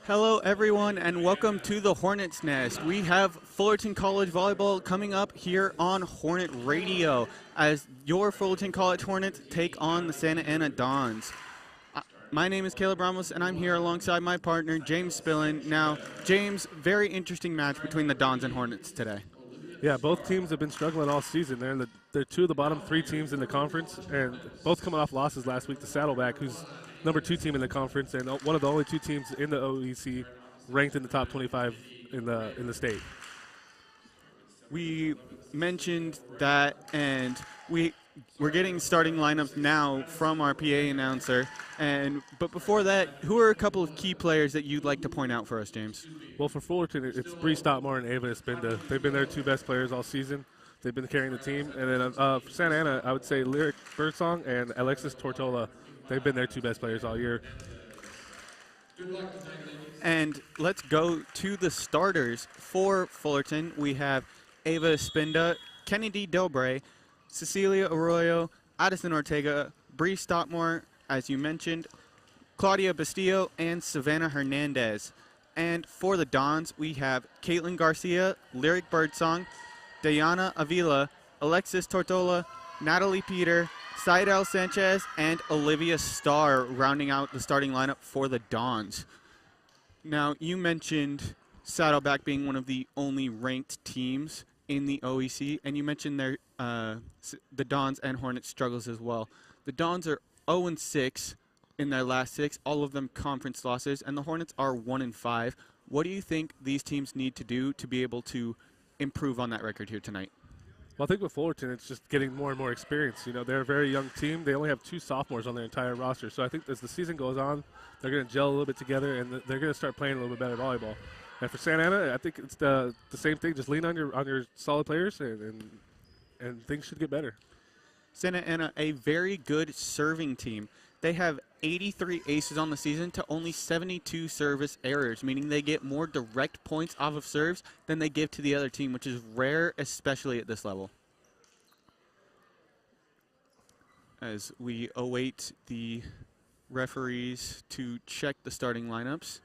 Hello, everyone, and welcome to the Hornets Nest. We have Fullerton College Volleyball coming up here on Hornet Radio as your Fullerton College Hornets take on the Santa Ana Dons. My name is Caleb Ramos, and I'm here alongside my partner, James Spillin. Now, James, very interesting match between the Dons and Hornets today. Yeah, both teams have been struggling all season. They're two of the bottom three teams in the conference, and both coming off losses last week to Saddleback, who's number 2 team in the conference, and one of the only 2 teams in the OEC ranked in the top 25 in the state. We mentioned that, and we're getting starting lineups now from our PA announcer. But before that, who are a couple of key players that you'd like to point out for us, James? Well, for Fullerton, it's Bree Stottmore and Ava Espinda. They've been their 2 best players all season. They've been carrying the team. And then for Santa Ana, I would say Lyric Birdsong and Alexis Tortola. They've been their 2 best players all year. And let's go to the starters for Fullerton. We have Ava Espinda, Kennedy Delbray, Cecilia Arroyo, Addison Ortega, Bree Stottmore, as you mentioned, Claudia Bastillo, and Savannah Hernandez. And for the Dons, we have Caitlin Garcia, Lyric Birdsong, Diana Avila, Alexis Tortola, Natalie Peter, Saidel Sanchez, and Olivia Starr rounding out the starting lineup for the Dons. Now, you mentioned Saddleback being one of the only ranked teams in the OEC, and you mentioned the Dons and Hornets struggles as well. The Dons are 0-6 in their last 6, all of them conference losses, and the Hornets are 1-5. What do you think these teams need to do to be able to improve on that record here tonight? Well, I think with Fullerton, it's just getting more and more experience. You know, they're a very young team. They only have 2 sophomores on their entire roster. So I think as the season goes on, they're going to gel a little bit together, and they're going to start playing a little bit better volleyball. And for Santa Ana, I think it's the same thing. Just lean on your solid players, and things should get better. Santa Ana, a very good serving team. They have 83 aces on the season to only 72 service errors, meaning they get more direct points off of serves than they give to the other team, which is rare, especially at this level. As we await the referees to check the starting lineups.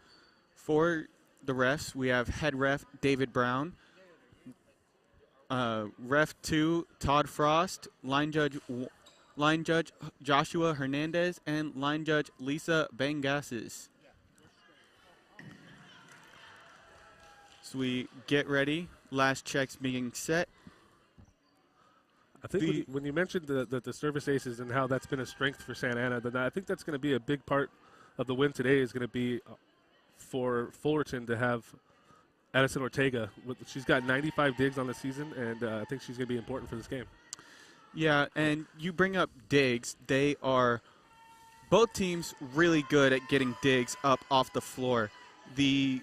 For the refs, we have head ref David Brown, ref 2 Todd Frost, line judge Joshua Hernandez, and line judge Lisa Bangasis. So we get ready. Last checks being set. I think when you mentioned the service aces and how that's been a strength for Santa Ana, then I think that's going to be a big part of the win today is going to be for Fullerton to have Addison Ortega. She's got 95 digs on the season, and I think she's going to be important for this game. Yeah, and you bring up digs. They are both teams really good at getting digs up off the floor. The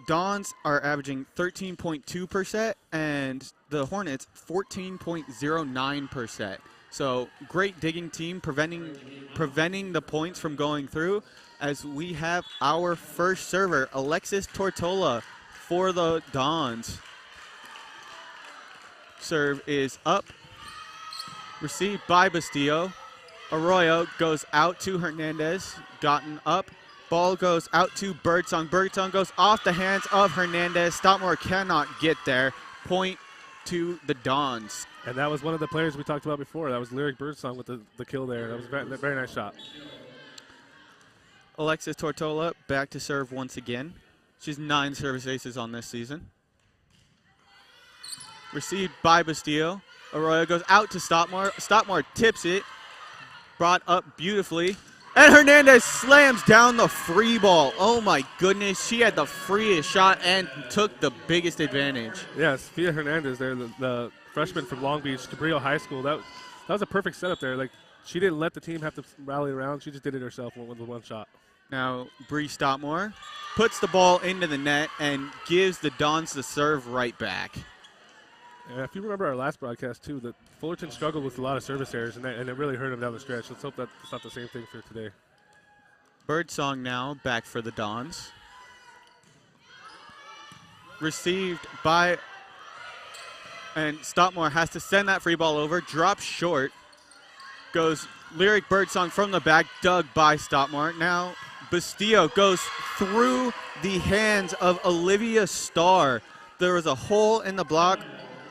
Dons are averaging 13.2%, and the Hornets 14.09%. So great digging team, preventing the points from going through. As we have our first server, Alexis Tortola for the Dons. Serve is up. Received by Bastillo. Arroyo goes out to Hernandez. Gotten up. Ball goes out to Birdsong. Birdsong goes off the hands of Hernandez. Stottmore cannot get there. Point to the Dons. And that was one of the players we talked about before. That was Lyric Birdsong with the kill there. That was a very nice shot. Alexis Tortola back to serve once again. She's 9 service aces on this season. Received by Bastillo. Arroyo goes out to Stottmore. Stottmore tips it. Brought up beautifully. And Hernandez slams down the free ball. Oh, my goodness. She had the freest shot and took the biggest advantage. Yeah, Sophia Hernandez there, the freshman from Long Beach, Cabrillo High School. That was a perfect setup there. Like, she didn't let the team have to rally around. She just did it herself with one shot. Now, Bree Stottmore puts the ball into the net and gives the Dons the serve right back. And if you remember our last broadcast, too, that Fullerton struggled with a lot of service errors, and it really hurt him down the stretch. Let's hope that's not the same thing for today. Birdsong now back for the Dons. Received by, and Stottmore has to send that free ball over, drops short, goes Lyric Birdsong from the back, dug by Stottmore. Now Bastillo goes through the hands of Olivia Starr. There was a hole in the block,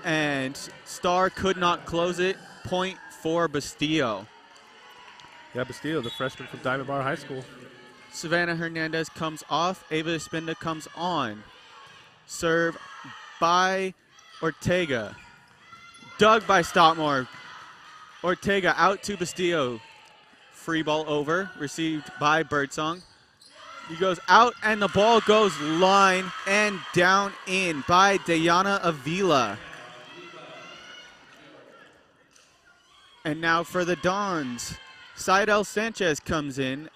and Starr could not close it. Point for Bastillo. Yeah, Bastillo, the freshman from Diamond Bar High School. Savannah Hernandez comes off. Ava Espinda comes on. Serve by Ortega. Dug by Stockmore. Ortega out to Bastillo. Free ball over. Received by Birdsong. He goes out, and the ball goes line and down in by Diana Avila. And now for the Dons. Seidel Sanchez comes in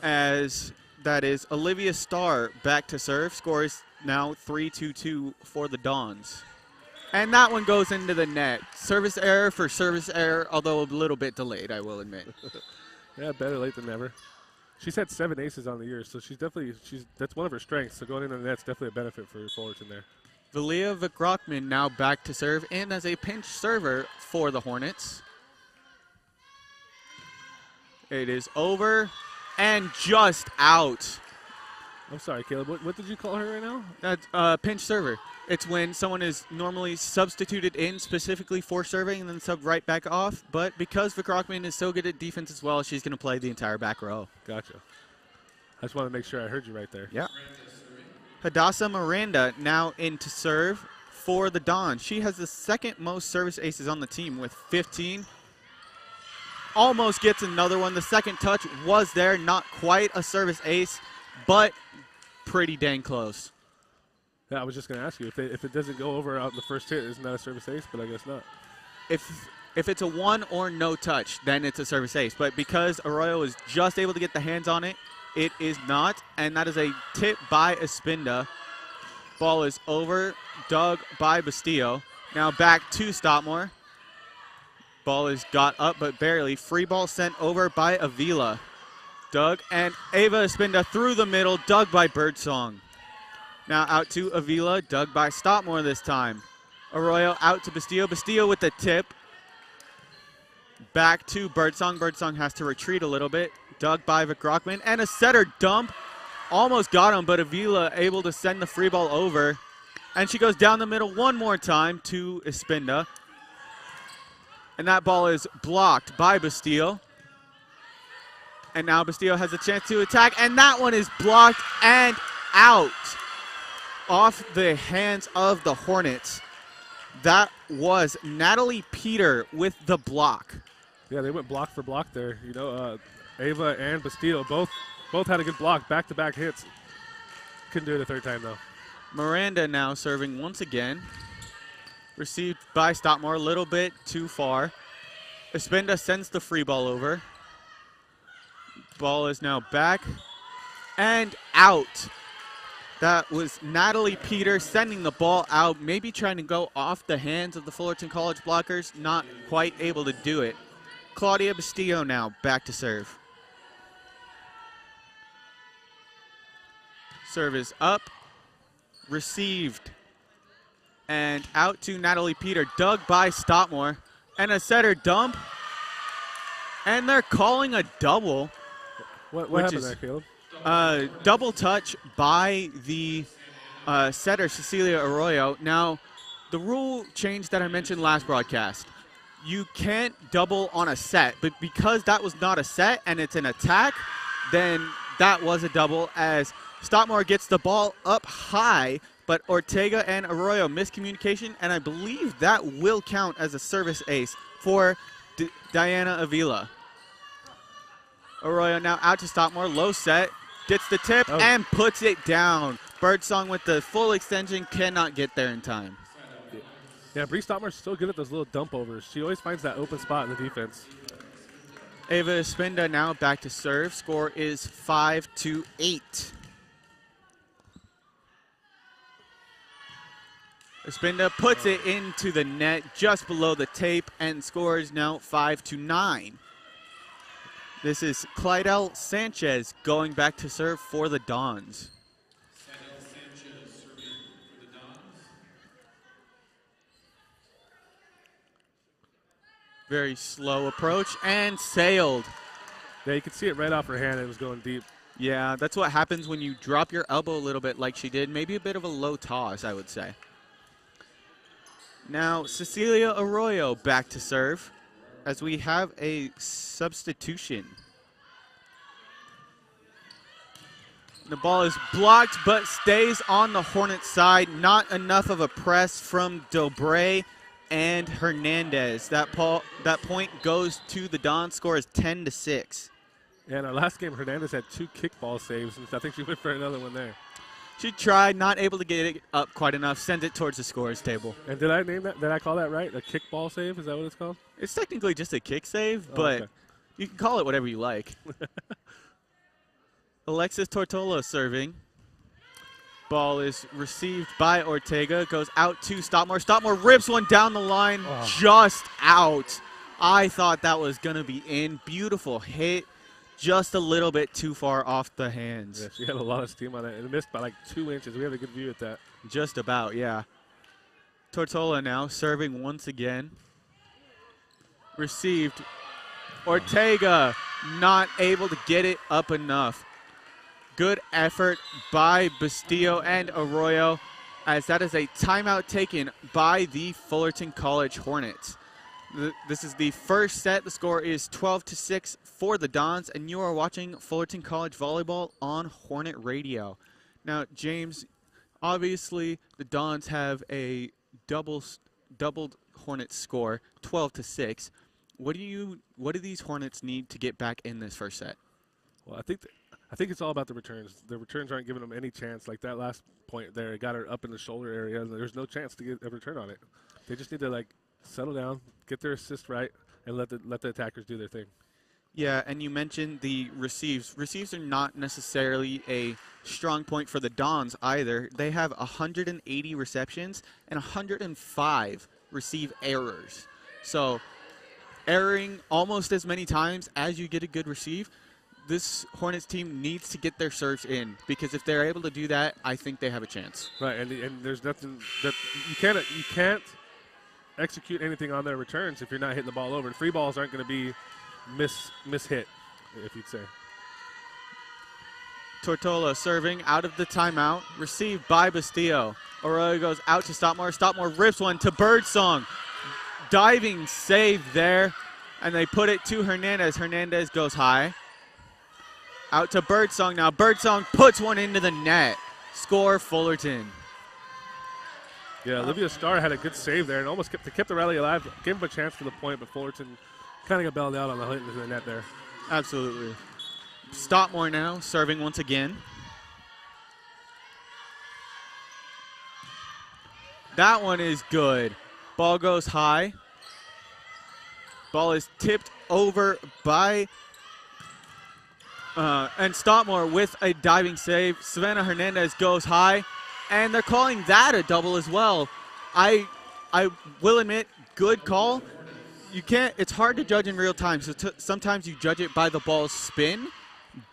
as that is Olivia Starr back to serve. Score is now 3-2 for the Dons. And that one goes into the net. Service error for service error, although a little bit delayed, I will admit. Yeah, better late than never. She's had 7 aces on the year, so that's one of her strengths. So going into the net's definitely a benefit for Fullerton there. Valia Vikrockman now back to serve and as a pinch server for the Hornets. It is over and just out. I'm sorry, Caleb. What did you call her right now? That's pinch server. It's when someone is normally substituted in specifically for serving and then subbed right back off. But because Vikrockman is so good at defense as well, she's going to play the entire back row. Gotcha. I just want to make sure I heard you right there. Yeah. Hadassah Miranda now in to serve for the Dons. She has the second most service aces on the team with 15. Almost gets another one. The second touch was there. Not quite a service ace, but pretty dang close. Yeah, I was just going to ask you, if it doesn't go over out in the first hit, isn't that a service ace? But I guess not. If it's a one or no touch, then it's a service ace. But because Arroyo was just able to get the hands on it, it is not. And that is a tip by Espinda. Ball is over, dug by Bastillo. Now back to Stockmore. Ball is got up, but barely. Free ball sent over by Avila. Dug, and Ava Espinda through the middle, dug by Birdsong. Now out to Avila, dug by Stockmore this time. Arroyo out to Bastillo. Bastillo with the tip. Back to Birdsong. Birdsong has to retreat a little bit. Dug by Vikrockman, and a setter dump. Almost got him, but Avila able to send the free ball over. And she goes down the middle one more time to Espinda. And that ball is blocked by Bastillo. And now Bastillo has a chance to attack, and that one is blocked and out off the hands of the Hornets. That was Natalie Peter with the block. Yeah, they went block for block there. You know, Ava and Bastillo both had a good block, back-to-back hits. Couldn't do it a third time, though. Miranda now serving once again. Received by Stockmore, a little bit too far. Espinda sends the free ball over. Ball is now back and out. That was Natalie Peter sending the ball out, maybe trying to go off the hands of the Fullerton College blockers, not quite able to do it. Claudia Bastillo now back to serve. Serve is up, received, and out to Natalie Peter, dug by Stockmore, and a setter dump, and they're calling a double. What happened there, Caleb? Double touch by the setter, Cecilia Arroyo. Now, the rule change that I mentioned last broadcast, you can't double on a set, but because that was not a set and it's an attack, then that was a double as Stockmore gets the ball up high, but Ortega and Arroyo miscommunication, and I believe that will count as a service ace for Diana Avila. Arroyo now out to Stockmore, low set, gets the tip and puts it down. Birdsong with the full extension cannot get there in time. Yeah, Bree Stockmore's still good at those little dump overs. She always finds that open spot in the defense. Ava Espinda now back to serve. Score is 5-8. Espinda puts it into the net just below the tape and scores now 5-9. This is Clydell Sanchez going back to serve for the Dons. Very slow approach and sailed. Yeah, you could see it right off her hand. It was going deep. Yeah, that's what happens when you drop your elbow a little bit like she did. Maybe a bit of a low toss, I would say. Now, Cecilia Arroyo back to serve as we have a substitution. The ball is blocked but stays on the Hornets side. Not enough of a press from Dobre and Hernandez. That point goes to the Dons. Score is 10-6. Yeah, in our last game, Hernandez had 2 kickball saves, and I think she went for another one there. She tried, not able to get it up quite enough, send it towards the scorer's table. And did I name that? Did I call that right? A kickball save? Is that what it's called? It's technically just a kick save, but okay. You can call it whatever you like. Alexis Tortola serving. Ball is received by Ortega, goes out to Stopmore. Stopmore rips one down the line, just out. I thought that was going to be in. Beautiful hit. Just a little bit too far off the hands. Yeah, she had a lot of steam on it, and it missed by like 2 inches. We have a good view at that. Just about, yeah. Tortola now serving once again. Received. Ortega not able to get it up enough. Good effort by Bastillo and Arroyo, as that is a timeout taken by the Fullerton College Hornets. This is the first set. The score is 12-6 for the Dons, and you are watching Fullerton College Volleyball on Hornet Radio. Now, James, obviously the Dons have a doubled Hornets score, 12-6. What do these Hornets need to get back in this first set? Well, I think it's all about the returns. The returns aren't giving them any chance. Like that last point there, it got her up in the shoulder area, and there's no chance to get a return on it. They just need to settle down, get their assist right, and let the attackers do their thing. Yeah, and you mentioned the receives. Receives are not necessarily a strong point for the Dons either. They have 180 receptions and 105 receive errors. So erring almost as many times as you get a good receive. This Hornets team needs to get their serves in, because if they're able to do that, I think they have a chance. Right, and there's nothing that you can't execute anything on their returns if you're not hitting the ball over. The free balls aren't going to be mishit, if you'd say. Tortola serving out of the timeout, received by Bastillo. Arroyo goes out to Stopmore. Stopmore rips one to Birdsong. Diving save there, and they put it to Hernandez. Hernandez goes high. Out to Birdsong now. Birdsong puts one into the net. Score Fullerton. Yeah, Olivia Starr had a good save there and almost kept the rally alive. Gave him a chance for the point, but Fullerton kind of got bailed out on the hit into the net there. Absolutely. Stopmore now serving once again. That one is good. Ball goes high. Ball is tipped over by and Stopmore with a diving save. Savannah Hernandez goes high, and they're calling that a double as well. I will admit, good call. You can't. It's hard to judge in real time, so sometimes you judge it by the ball's spin,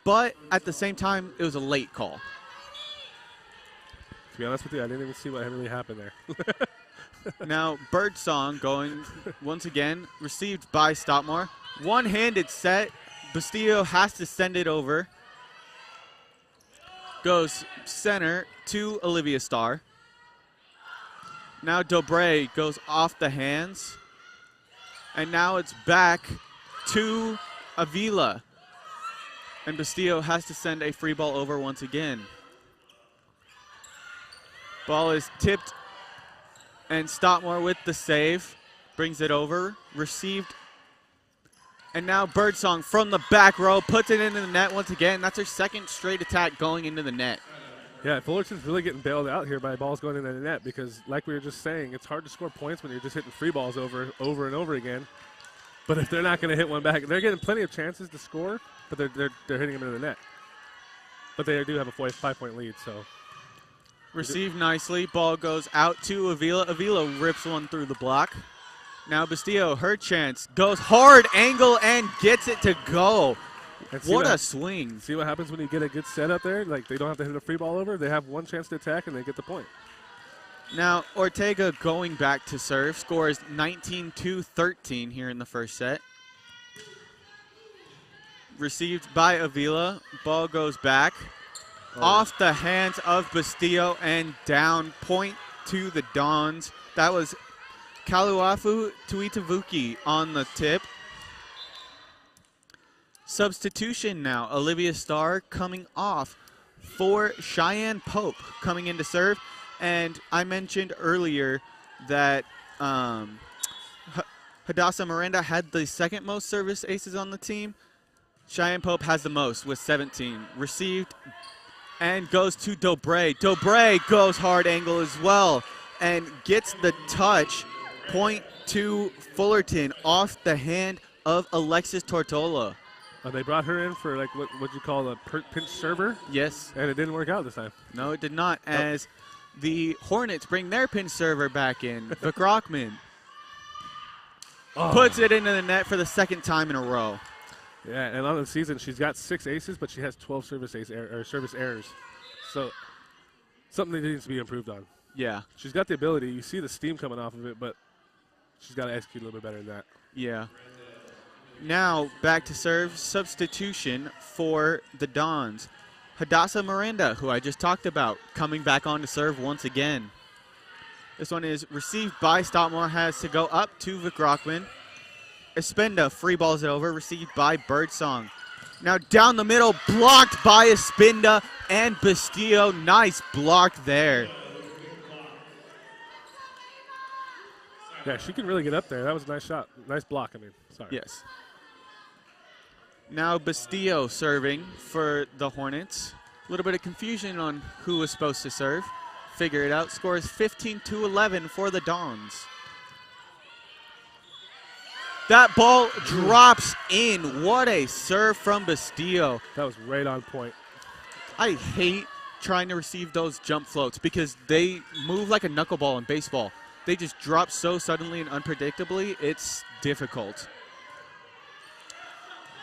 but at the same time, it was a late call. To be honest with you, I didn't even see what really happened there. Now, Birdsong going once again, received by Stopmore. One-handed set. Bastillo has to send it over. Goes center to Olivia Starr. Now Dobre goes off the hands. And now it's back to Avila. And Bastillo has to send a free ball over once again. Ball is tipped, and Stopmore with the save. Brings it over. Received. And now Birdsong from the back row puts it into the net once again. That's her second straight attack going into the net. Yeah, Fullerton's really getting bailed out here by balls going into the net because, like we were just saying, it's hard to score points when you're just hitting free balls over and over again. But if they're not going to hit one back, they're getting plenty of chances to score, but they're hitting them into the net. But they do have a 5-point lead, so. Received nicely. Ball goes out to Avila. Avila rips one through the block. Now Bastillo, her chance, goes hard angle and gets it to go. What a swing. See what happens when you get a good set up there? Like, they don't have to hit a free ball over. They have one chance to attack, and they get the point. Now, Ortega going back to serve. Scores 19-13 here in the first set. received by Avila. Ball goes back. Off the hands of Bastillo and down. Point to the Dons. That was Kaluafu Tuitavuki on the tip. Substitution now. Olivia Starr coming off for Cheyenne Pope coming in to serve. And I mentioned earlier that Hadassah Miranda had the second most service aces on the team. Cheyenne Pope has the most with 17. Received and goes to Dobre. Dobre goes hard angle as well and gets the touch. Point to Fullerton off the hand of Alexis Tortola. They brought her in for like what you call a pinch server. Yes. And it didn't work out this time. No, it did not, as the Hornets bring their pinch server back in. Vic Rockman puts it into the net for the second time in a row. Yeah, and on the season, she's got 6 aces, but she has 12 service errors. So something that needs to be improved on. Yeah. She's got the ability. You see the steam coming off of it, but she's got to execute a little bit better than that. Yeah. Now back to serve. Substitution for the Dons. Hadassah Miranda, who I just talked about, coming back on to serve once again. This one is received by Stoutmore, has to go up to Vic Rockman. Espenda free balls it over, received by Birdsong. Now down the middle, blocked by Espenda and Bastillo. Nice block there. Yeah, she can really get up there. That was a nice shot. Nice block, I mean. Sorry. Yes. Now Bastillo serving for the Hornets. A little bit of confusion on who was supposed to serve. Figure it out. Scores 15-11 for the Dons. That ball drops in. What a serve from Bastillo. That was right on point. I hate trying to receive those jump floats because they move like a knuckleball in baseball. They just drop so suddenly and unpredictably, it's difficult.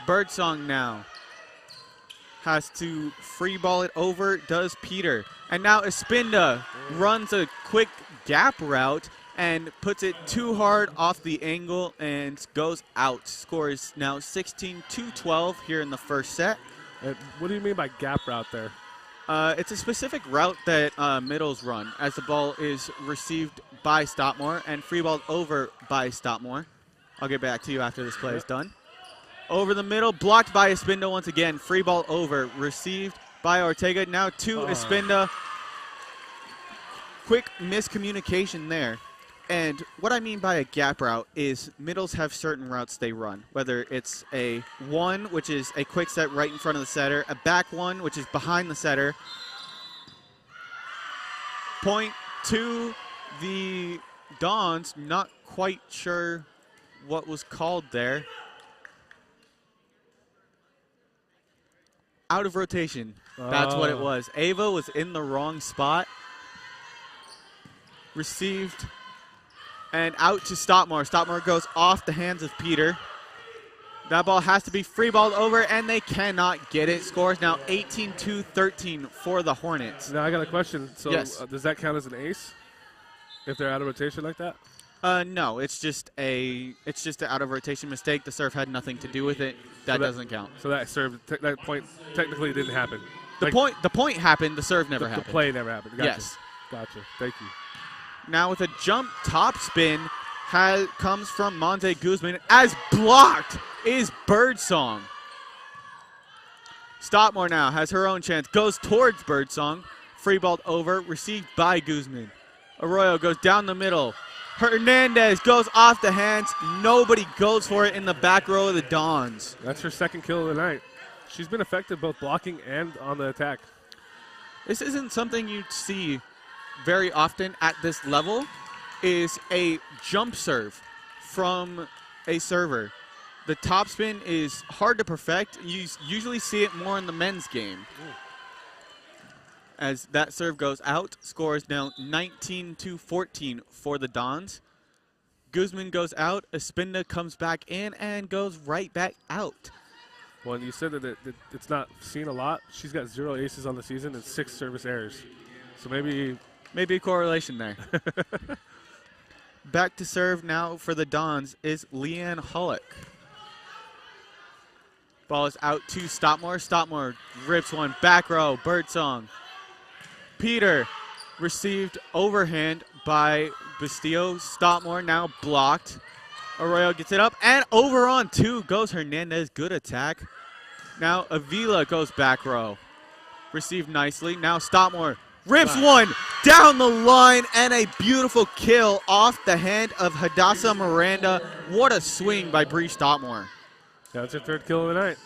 Birdsong now has to free ball it over, does Peter. And now Espenda runs a quick gap route and puts it too hard off the angle and goes out. Scores now 16-12 here in the first set. What do you mean by gap route there? It's a specific route that middles run as the ball is received by Stoutmore and free balled over by Stoutmore. I'll get back to you after this play is done. Over the middle, blocked by Espenda once again. Free ball over, received by Ortega. Now to Espenda. Quick miscommunication there. And what I mean by a gap route is middles have certain routes they run, whether it's a one, which is a quick set right in front of the setter, a back one, which is behind the setter. Point to the Dons, not quite sure what was called there. Out of rotation. That's what it was. Ava was in the wrong spot. Received and out to Stoutmore. Stoutmore goes off the hands of Peter. That ball has to be free balled over, and they cannot get it. Scores now 18-13 for the Hornets. Now I got a question. So yes. Does that count as an ace if they're out of rotation like that? No, it's just an out of rotation mistake. The serve had nothing to do with it. That doesn't count. So that serve, that point technically didn't happen. The point happened. The serve never happened. The play never happened. Gotcha. Yes. Gotcha. Thank you. Now with a jump top spin comes from Monte Guzman. As blocked is Birdsong. Stoutmore now has her own chance. Goes towards Birdsong. Free balled over. Received by Guzman. Arroyo goes down the middle. Hernandez goes off the hands. Nobody goes for it in the back row of the Dons. That's her second kill of the night. She's been effective both blocking and on the attack. This isn't something you see very often at this level, is a jump serve from a server. The topspin is hard to perfect. You usually see it more in the men's game. As that serve goes out, scores now 19-14 for the Dons. Guzman goes out, Espenda comes back in and goes right back out. Well, you said that it's not seen a lot. She's got 0 aces on the season and 6 service errors. So maybe a correlation there. Back to serve now for the Dons is Leanne Hullock. Ball is out to Stopmore. Stopmore rips one. Back row. Birdsong. Peter received overhand by Bastillo. Stopmore now blocked. Arroyo gets it up. And over on two goes Hernandez. Good attack. Now Avila goes back row. Received nicely. Now Stopmore rips one down the line, and a beautiful kill off the hand of Hadassah Miranda. What a swing by Bree Stopmore. That's her third kill of the night.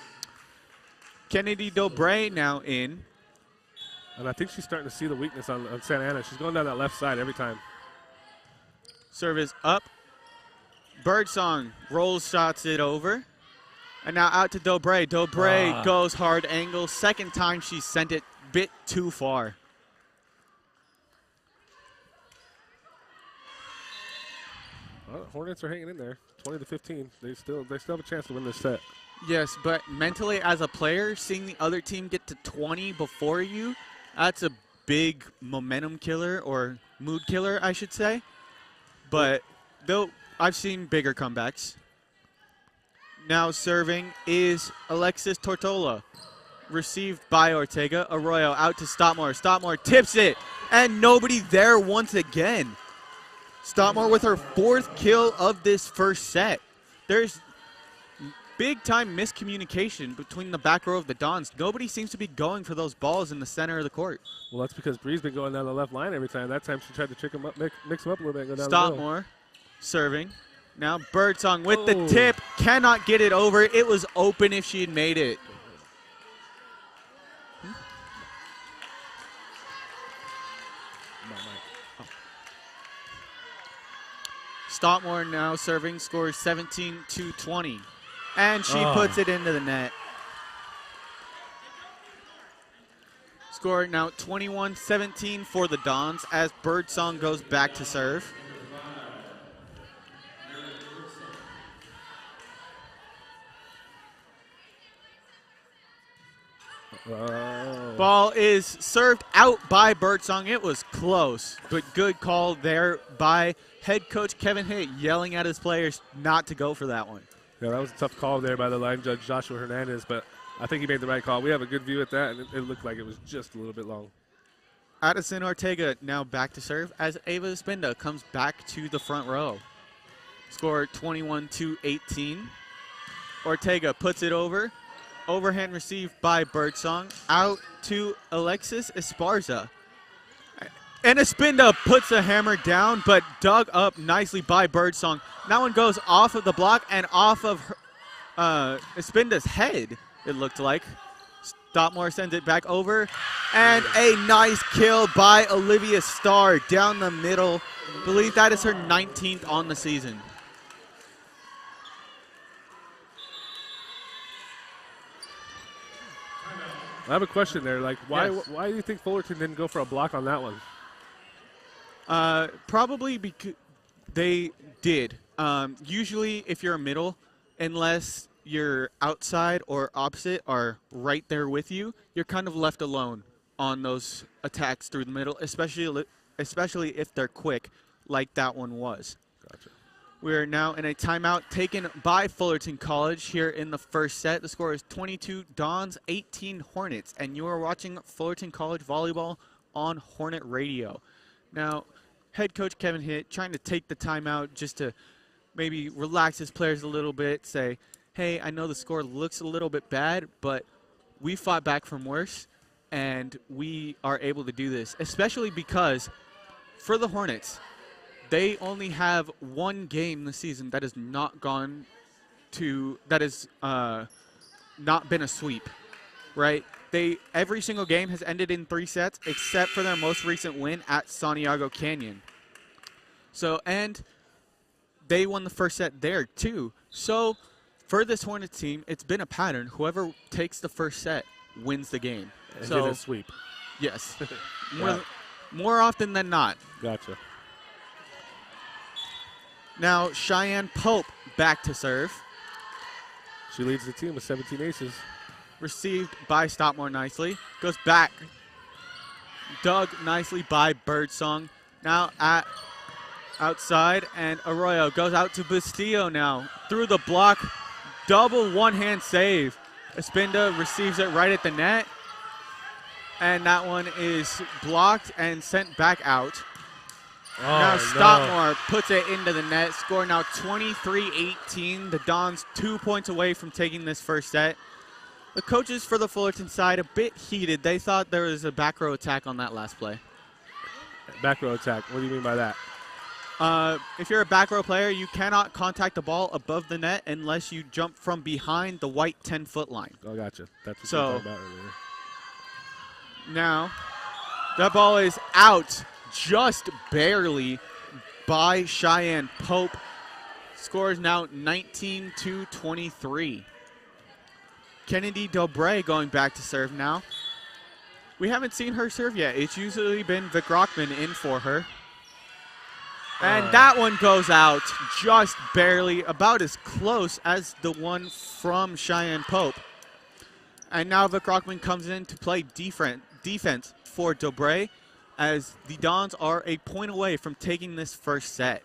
Kennedy Dobre now in. And I think she's starting to see the weakness on Santa Ana. She's going down that left side every time. Service up. Birdsong rolls, shots it over. And now out to Dobre. Dobre goes hard angle. Second time she sent it bit too far. Well, Hornets are hanging in there, 20-15. They still have a chance to win this set. Yes, but mentally as a player, seeing the other team get to 20 before you, that's a big momentum killer, or mood killer, I should say. But though I've seen bigger comebacks. Now serving is Alexis Tortola. Received by Ortega. Arroyo out to Stopmore. Stopmore tips it, and nobody there once again. Stopmore with her fourth kill of this first set. There's big-time miscommunication between the back row of the Dons. Nobody seems to be going for those balls in the center of the court. Well, that's because Bree's been going down the left line every time. That time she tried to trick him up, mix him up a little bit and go down the middle. Stopmore serving. Now Birdsong with the tip. Cannot get it over. It was open if she had made it. Stopmore now serving, scores 17-20. And she puts it into the net. Score now 21-17 for the Dons as Birdsong goes back to serve. Ball is served out by Birdsong. It was close, but good call there by head coach Kevin Hitt, yelling at his players not to go for that one. Yeah, that was a tough call there by the line judge Joshua Hernandez, but I think he made the right call. We have a good view at that, and it looked like it was just a little bit long. Addison Ortega now back to serve as Ava Espinda comes back to the front row. Score 21-18. Ortega puts it over. Overhand received by Birdsong. Out to Alexis Esparza. And Espinda puts the hammer down, but dug up nicely by Birdsong. That one goes off of the block and off of Espinda's head, it looked like. Stopmore sends it back over. And a nice kill by Olivia Starr down the middle. I believe that is her 19th on the season. I have a question there. Like, why do you think Fullerton didn't go for a block on that one? Probably because they did. Usually, if you're a middle, unless your outside or opposite are right there with you, you're kind of left alone on those attacks through the middle, especially if they're quick, like that one was. Gotcha. We're now in a timeout taken by Fullerton College here in the first set. The score is 22 Dons, 18 Hornets, and you are watching Fullerton College Volleyball on Hornet Radio. Now, head coach Kevin Hitt trying to take the timeout just to maybe relax his players a little bit, say, hey, I know the score looks a little bit bad, but we fought back from worse, and we are able to do this, especially because for the Hornets, they only have one game this season that has not gone to, that has not been a sweep, right? Every single game has ended in 3 sets except for their most recent win at Santiago Canyon. So, and they won the first set there too. So for this Hornets team, it's been a pattern. Whoever takes the first set wins the game. And so did a sweep. Yes. More often than not. Gotcha. Now Cheyenne Pope back to serve. She leads the team with 17 aces. Received by Stopmore nicely. Goes back. Dug nicely by Birdsong. Now at outside, and Arroyo goes out to Bastillo now. Through the block. Double one-hand save Espinda receives it right at the net. And that one is blocked and sent back out. Now Stockmore puts it into the net. Score now 23-18. The Dons 2 points away from taking this first set. The coaches for the Fullerton side a bit heated. They thought there was a back row attack on that last play. Back row attack. What do you mean by that? If you're a back row player, you cannot contact the ball above the net unless you jump from behind the white 10-foot line. Oh, gotcha. That's what you were talking about earlier. Now, that ball is out just barely by Cheyenne Pope. Score is now 19-23. Kennedy Delbray going back to serve now. We haven't seen her serve yet. It's usually been Vic Rockman in for her. And that one goes out just barely, about as close as the one from Cheyenne Pope. And now Vic Rockman comes in to play defense for Delbray, as the Dons are a point away from taking this first set.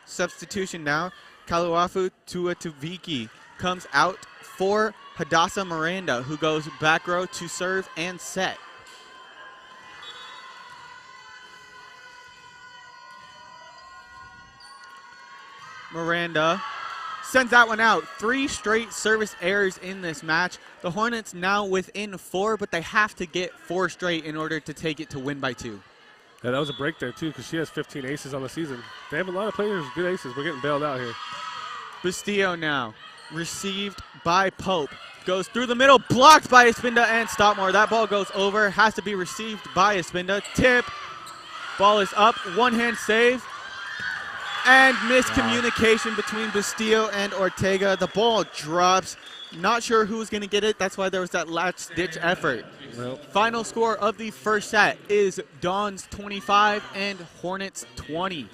Substitution now, Kaluafu Tuatuviki comes out for Hadassah Miranda, who goes back row to serve and set. Miranda sends that one out. 3 straight service errors in this match. The Hornets now within 4, but they have to get 4 straight in order to take it to win by 2. Yeah, that was a break there, too, because she has 15 aces on the season. They have a lot of players, good aces. We're getting bailed out here. Bustillo now, received by Pope. Goes through the middle, blocked by Espinda and Stockmore. That ball goes over, has to be received by Espinda. Tip, ball is up, one-hand save. And miscommunication between Bustillo and Ortega. The ball drops. Not sure who's going to get it. That's why there was that last-ditch effort. Well, final score of the first set is Dons 25 and Hornets 20.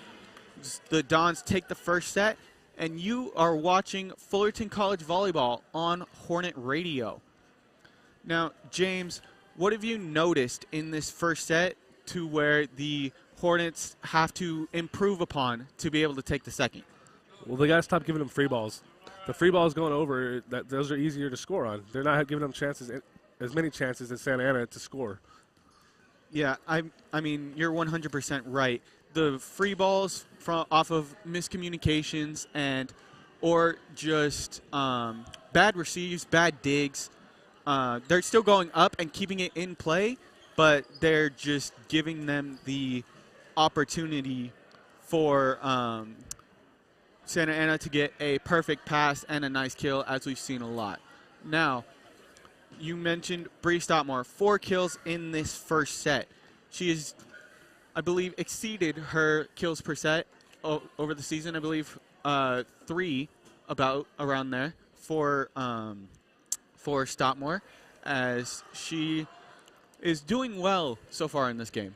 The Dons take the first set, and you are watching Fullerton College Volleyball on Hornet Radio. Now, James, what have you noticed in this first set to where the Hornets have to improve upon to be able to take the second? Well, they got to stop giving them free balls. The free balls going over, those are easier to score on. They're not giving them chances, as many chances as Santa Ana to score. Yeah, I mean, you're 100% right. The free balls off of miscommunications or just bad receives, bad digs, they're still going up and keeping it in play, but they're just giving them the opportunity for Santa Ana to get a perfect pass and a nice kill, as we've seen a lot. Now, you mentioned Bree Stockmore, 4 kills in this first set. She has, I believe, exceeded her kills per set over the season. I believe 3 around there for Stockmore, as she is doing well so far in this game.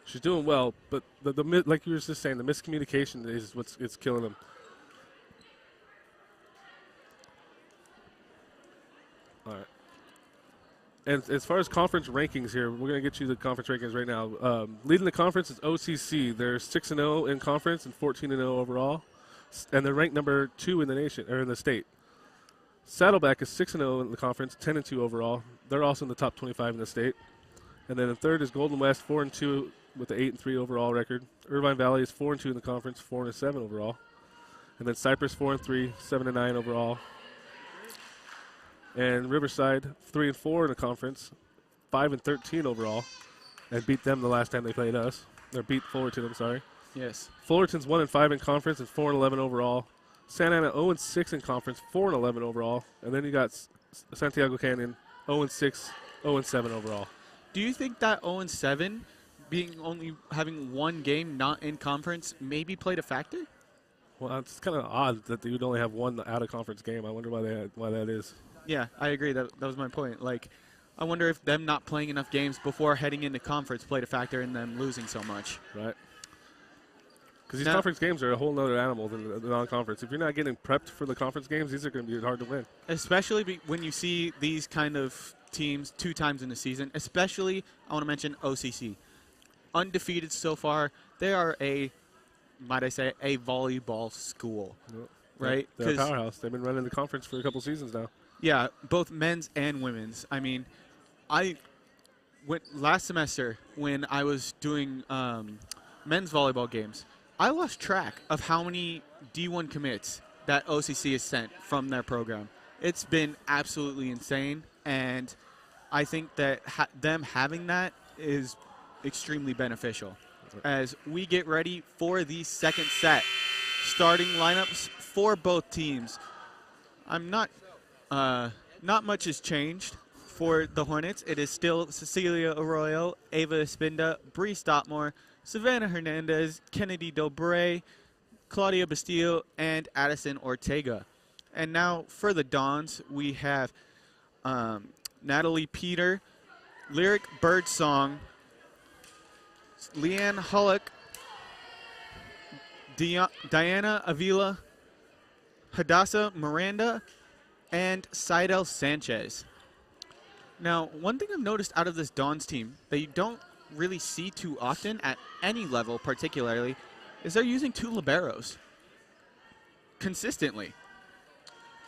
She's doing well, but like you were just saying, the miscommunication is what's killing them. All right. And as far as conference rankings here, we're going to get you the conference rankings right now. Leading the conference is OCC. They're 6-0 in conference and 14-0 overall, and they're ranked number 2 in the nation or in the state. Saddleback is 6-0 in the conference, 10-2 overall. They're also in the top 25 in the state. And then in third is Golden West, 4-2 with the 8-3 overall record. Irvine Valley is 4-2 in the conference, 4-7 overall. And then Cypress 4-3, 7-9 overall. And Riverside 3-4 in the conference, 5-13 overall, and beat them the last time they played us. Or beat Fullerton, I'm sorry. Yes. Fullerton's 1-5 in conference and 4-11 overall. Santa Ana 0-6 in conference, 4-11 overall. And then you got Santiago Canyon 0-6, 0-7 overall. Do you think that 0-7, only having 1 game not in conference, maybe played a factor? Well, it's kind of odd that you would only have 1 out-of-conference game. I wonder why that is. Yeah, I agree. That was my point. Like, I wonder if them not playing enough games before heading into conference played a factor in them losing so much. Right. Because these conference games are a whole other animal than the non-conference. If you're not getting prepped for the conference games, these are going to be hard to win. Especially when you see these kind of teams 2 times in the season. Especially, I want to mention OCC. Undefeated so far. They are might I say, a volleyball school. Yep. Right? They're a powerhouse. They've been running the conference for a couple seasons now. Yeah, both men's and women's. I mean, I went last semester when I was doing men's volleyball games. I lost track of how many D1 commits that OCC has sent from their program. It's been absolutely insane, and I think that them having that is extremely beneficial. As we get ready for the second set, starting lineups for both teams. I'm not much has changed for the Hornets. It is still Cecilia Arroyo, Ava Espinda, Bree Stottmore, Savannah Hernandez, Kennedy Dobre, Claudia Bastillo, and Addison Ortega. And now for the Dons, we have Natalie Peter, Lyric Birdsong, Leanne Hullock, Diana Avila, Hadassah Miranda, and Seidel Sanchez. Now, one thing I've noticed out of this Dons team that you don't really see too often at any level particularly is they're using 2 liberos consistently.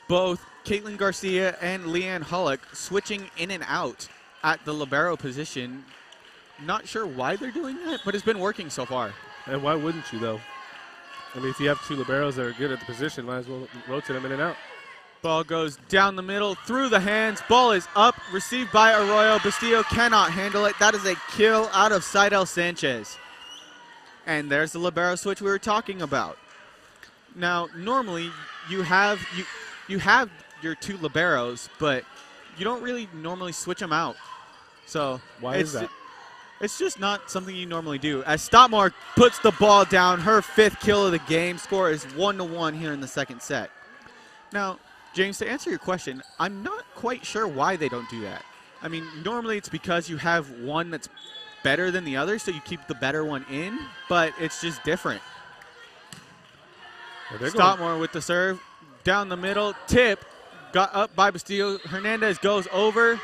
Both Caitlin Garcia and Leanne Hullock switching in and out at the libero position. Not sure why they're doing that, but it's been working so far. And why wouldn't you, though? I mean, if you have 2 liberos that are good at the position, might as well rotate them in and out. Ball goes down the middle, through the hands. Ball is up, received by Arroyo. Bastillo cannot handle it. That is a kill out of Seidel Sanchez. And there's the libero switch we were talking about. Now, normally you have your 2 liberos, but you don't really normally switch them out. So why is that? It's just not something you normally do. As Stottmore puts the ball down, her 5th kill of the game. Score is 1-1 here in the second set. Now, James, to answer your question, I'm not quite sure why they don't do that. I mean, normally it's because you have one that's better than the other, so you keep the better one in, but it's just different. Stottmore with the serve, down the middle, tip, got up by Bastillo. Hernandez goes over,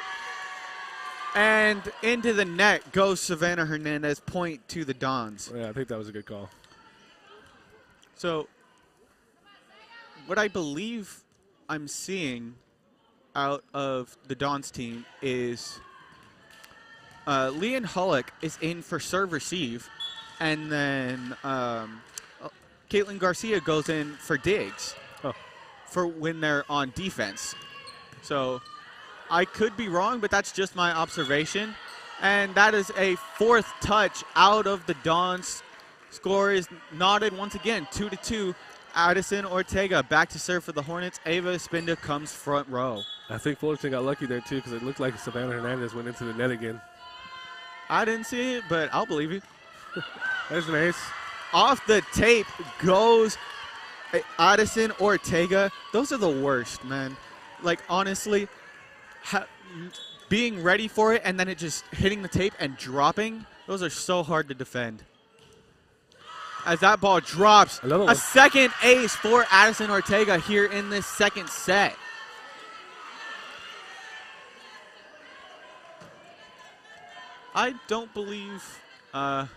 and into the net goes Savannah Hernandez, point to the Dons. Yeah, I think that was a good call. So, what I believe I'm seeing out of the Dons team is Leanne Hullock is in for serve receive, and then Caitlin Garcia goes in for digs for when they're on defense. So I could be wrong, but that's just my observation. And that is a 4th touch out of the Dons. Score is knotted once again, 2-2. Addison Ortega back to serve for the Hornets. Ava Espinda comes front row. I think Fullerton got lucky there, too, because it looked like Savannah Hernandez went into the net again. I didn't see it, but I'll believe you. There's an ace. Off the tape goes Addison Ortega. Those are the worst, man. Like, honestly, being ready for it and then it just hitting the tape and dropping, those are so hard to defend. As that ball drops, a second ace for Addison Ortega here in this second set. I don't believe, there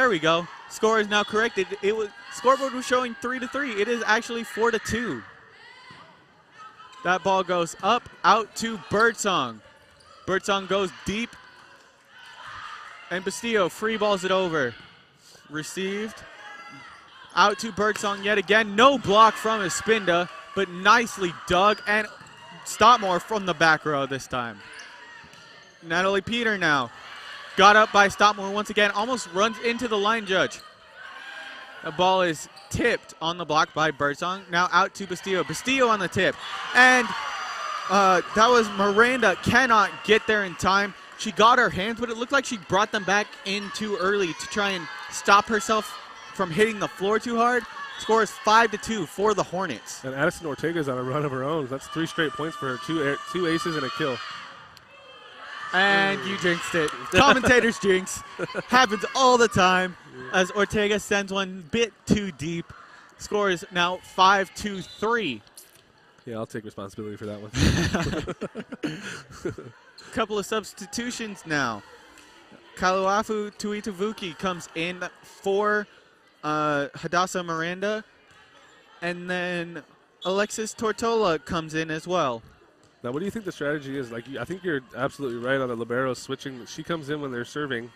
we go. Score is now corrected. Scoreboard was showing 3-3. It is actually 4-2. That ball goes up, out to Birdsong. Birdsong goes deep. And Bastillo free balls it over. Received. Out to Birdsong yet again. No block from Espinda, but nicely dug. And Stottmore from the back row this time. Natalie Peter now. Got up by Stottmore once again. Almost runs into the line judge. The ball is tipped on the block by Birdsong. Now out to Bastillo. Bastillo on the tip. And that was Miranda. Cannot get there in time. She got her hands, but it looked like she brought them back in too early to try and stop herself from hitting the floor too hard. Score is 5-2 for the Hornets. And Addison Ortega's on a run of her own. That's 3 straight points for her, 2 aces and a kill. And you jinxed it. Commentators jinx. Happens all the time as Ortega sends one bit too deep. Score is now 5-3. Yeah, I'll take responsibility for that one. Couple of substitutions now. Kaluafu Tuitavuki comes in for Hadassah Miranda. And then Alexis Tortola comes in as well. Now, what do you think the strategy is? Like, I think you're absolutely right on the libero switching. She comes in when they're serving,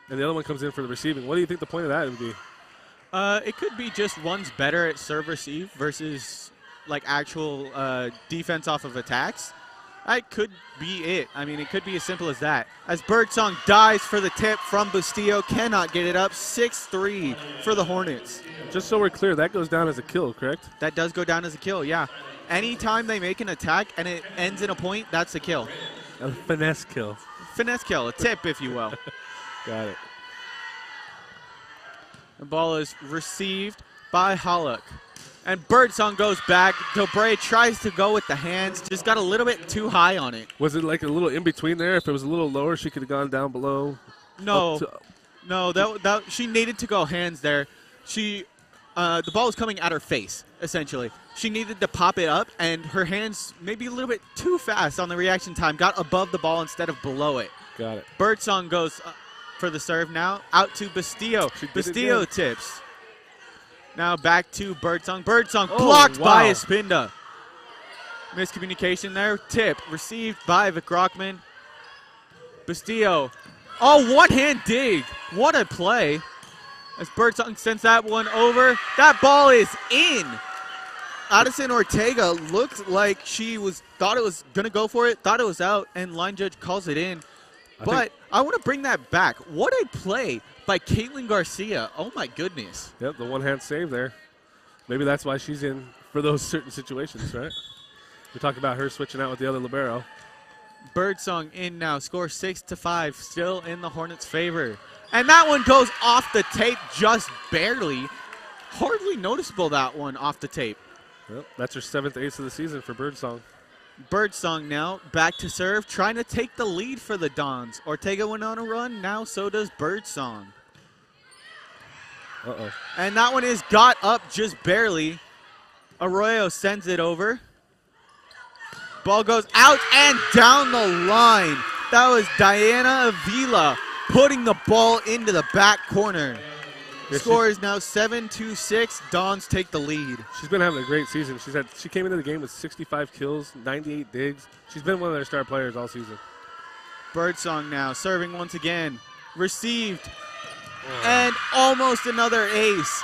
and the other one comes in for the receiving. What do you think the point of that would be? It could be just one's better at serve receive versus like actual defense off of attacks. That could be it. I mean, it could be as simple as that. As Birdsong dives for the tip from Bustillo, cannot get it up. 6-3 for the Hornets. Just so we're clear, that goes down as a kill, correct? That does go down as a kill, yeah. Anytime they make an attack and it ends in a point, that's a kill. A finesse kill. Finesse kill, a tip, if you will. Got it. The ball is received by Halleck. And Birdsong goes back. Delbray tries to go with the hands, just got a little bit too high on it. Was it like a little in between there? If it was a little lower, she could have gone down below? No, that she needed to go hands there. The ball was coming at her face, essentially. She needed to pop it up, and her hands maybe a little bit too fast on the reaction time, got above the ball instead of below it. Got it. Birdsong goes for the serve now, out to Bustillo. Bustillo tips. Now back to Birdsong. Birdsong blocked by Espinda. Miscommunication there. Tip received by Vic Rockman. Bustillo. Oh, one-hand dig. What a play. As Birdsong sends that one over. That ball is in. Addison Ortega looked like thought it was going to go for it, thought it was out, and line judge calls it in. But I want to bring that back. What a play by Caitlin Garcia. Oh, my goodness. Yep, the one-hand save there. Maybe that's why she's in for those certain situations, right? We talked about her switching out with the other libero. Birdsong in now. Score 6-5. Still in the Hornets' favor. And that one goes off the tape just barely. Hardly noticeable, that one off the tape. Yep, that's her 7th ace of the season for Birdsong. Birdsong now back to serve, trying to take the lead for the Dons. Ortega went on a run, now so does Birdsong. Uh-oh. And that one is got up just barely. Arroyo sends it over. Ball goes out and down the line. That was Diana Avila putting the ball into the back corner. Score is now 7-6. Dons take the lead. She's been having a great season. She came into the game with 65 kills, 98 digs. She's been one of their star players all season. Birdsong now serving once again. Received. And almost another ace.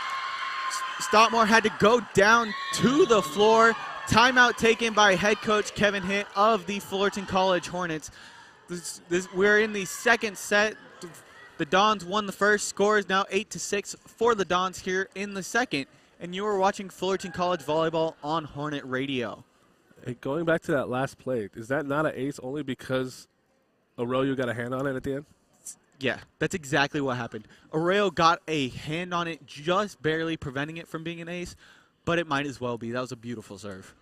Stockmore had to go down to the floor. Timeout taken by head coach Kevin Hitt of the Fullerton College Hornets. We're in the second set. The Dons won the first. Score is now 8-6 for the Dons here in the second. And you are watching Fullerton College Volleyball on Hornet Radio. Hey, going back to that last play, is that not an ace only because Arroyo got a hand on it at the end? Yeah, that's exactly what happened. Arroyo got a hand on it, just barely preventing it from being an ace, but it might as well be. That was a beautiful serve.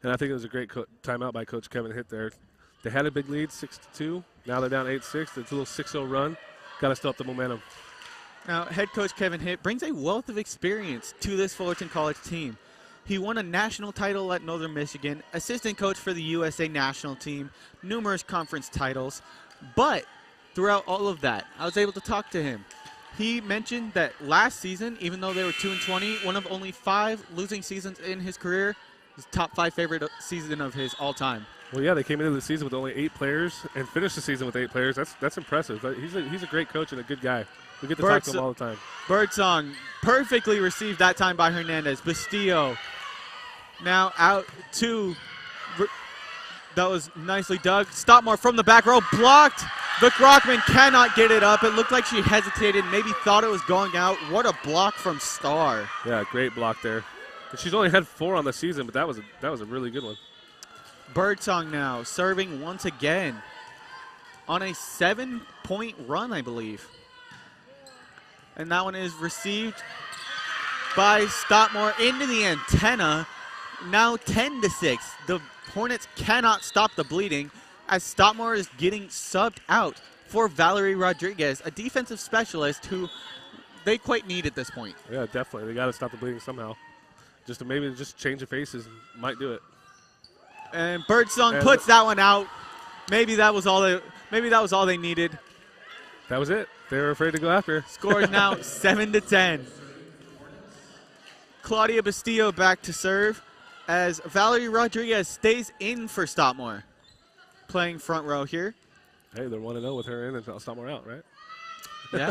And I think it was a great timeout by Coach Kevin Hitt there. They had a big lead, 6-2. Now they're down 8-6. It's a little 6-0 run. Got to stop the momentum. Now, head coach Kevin Hitt brings a wealth of experience to this Fullerton College team. He won a national title at Northern Michigan, assistant coach for the USA national team, numerous conference titles. But throughout all of that, I was able to talk to him. He mentioned that last season, even though they were 2-20, one of only 5 losing seasons in his career, his top 5 favorite season of his all time. Well, yeah, they came into the season with only 8 players and finished the season with 8 players. That's impressive. He's a great coach and a good guy. We get to talk to him all the time. Birdsong perfectly received that time by Hernandez. Bustillo now out to, that was nicely dug. Stockmore from the back row, blocked. Vic Rockman cannot get it up. It looked like she hesitated, maybe thought it was going out. What a block from Starr. Yeah, great block there. And she's only had 4 on the season, but that was a really good one. Birdsong now serving once again on a 7-point run, I believe. And that one is received by Stockmore into the antenna. Now 10-6. The Hornets cannot stop the bleeding as Stockmore is getting subbed out for Valerie Rodriguez, a defensive specialist who they quite need at this point. Yeah, definitely. They got to stop the bleeding somehow. Maybe just change the faces might do it. And Birdsong puts that one out. Maybe that was all they needed. That was it. They were afraid to go after. Score is now 7-10. Claudia Bastillo back to serve as Valerie Rodriguez stays in for Stockmore. Playing front row here. Hey, they're 1-0 with her in and Stockmore out, right? Yeah.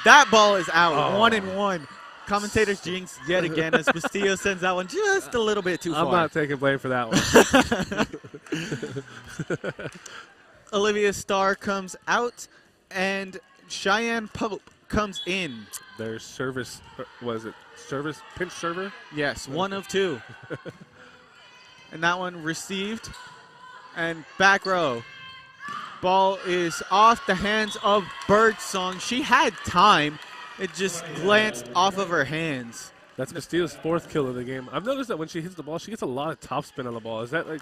that ball is out. Oh. 1-1. Commentators jinx yet again as Bastillo sends that one just a little bit too far. I'm not taking blame for that one. Olivia Starr comes out and Cheyenne Pope comes in. Their service, was it service, pinch server? Yes, 1 of 2. And that one received. And back row. Ball is off the hands of Birdsong. She had time. It just glanced off of her hands. That's Bastillo's 4th kill of the game. I've noticed that when she hits the ball, she gets a lot of topspin on the ball. Is that like,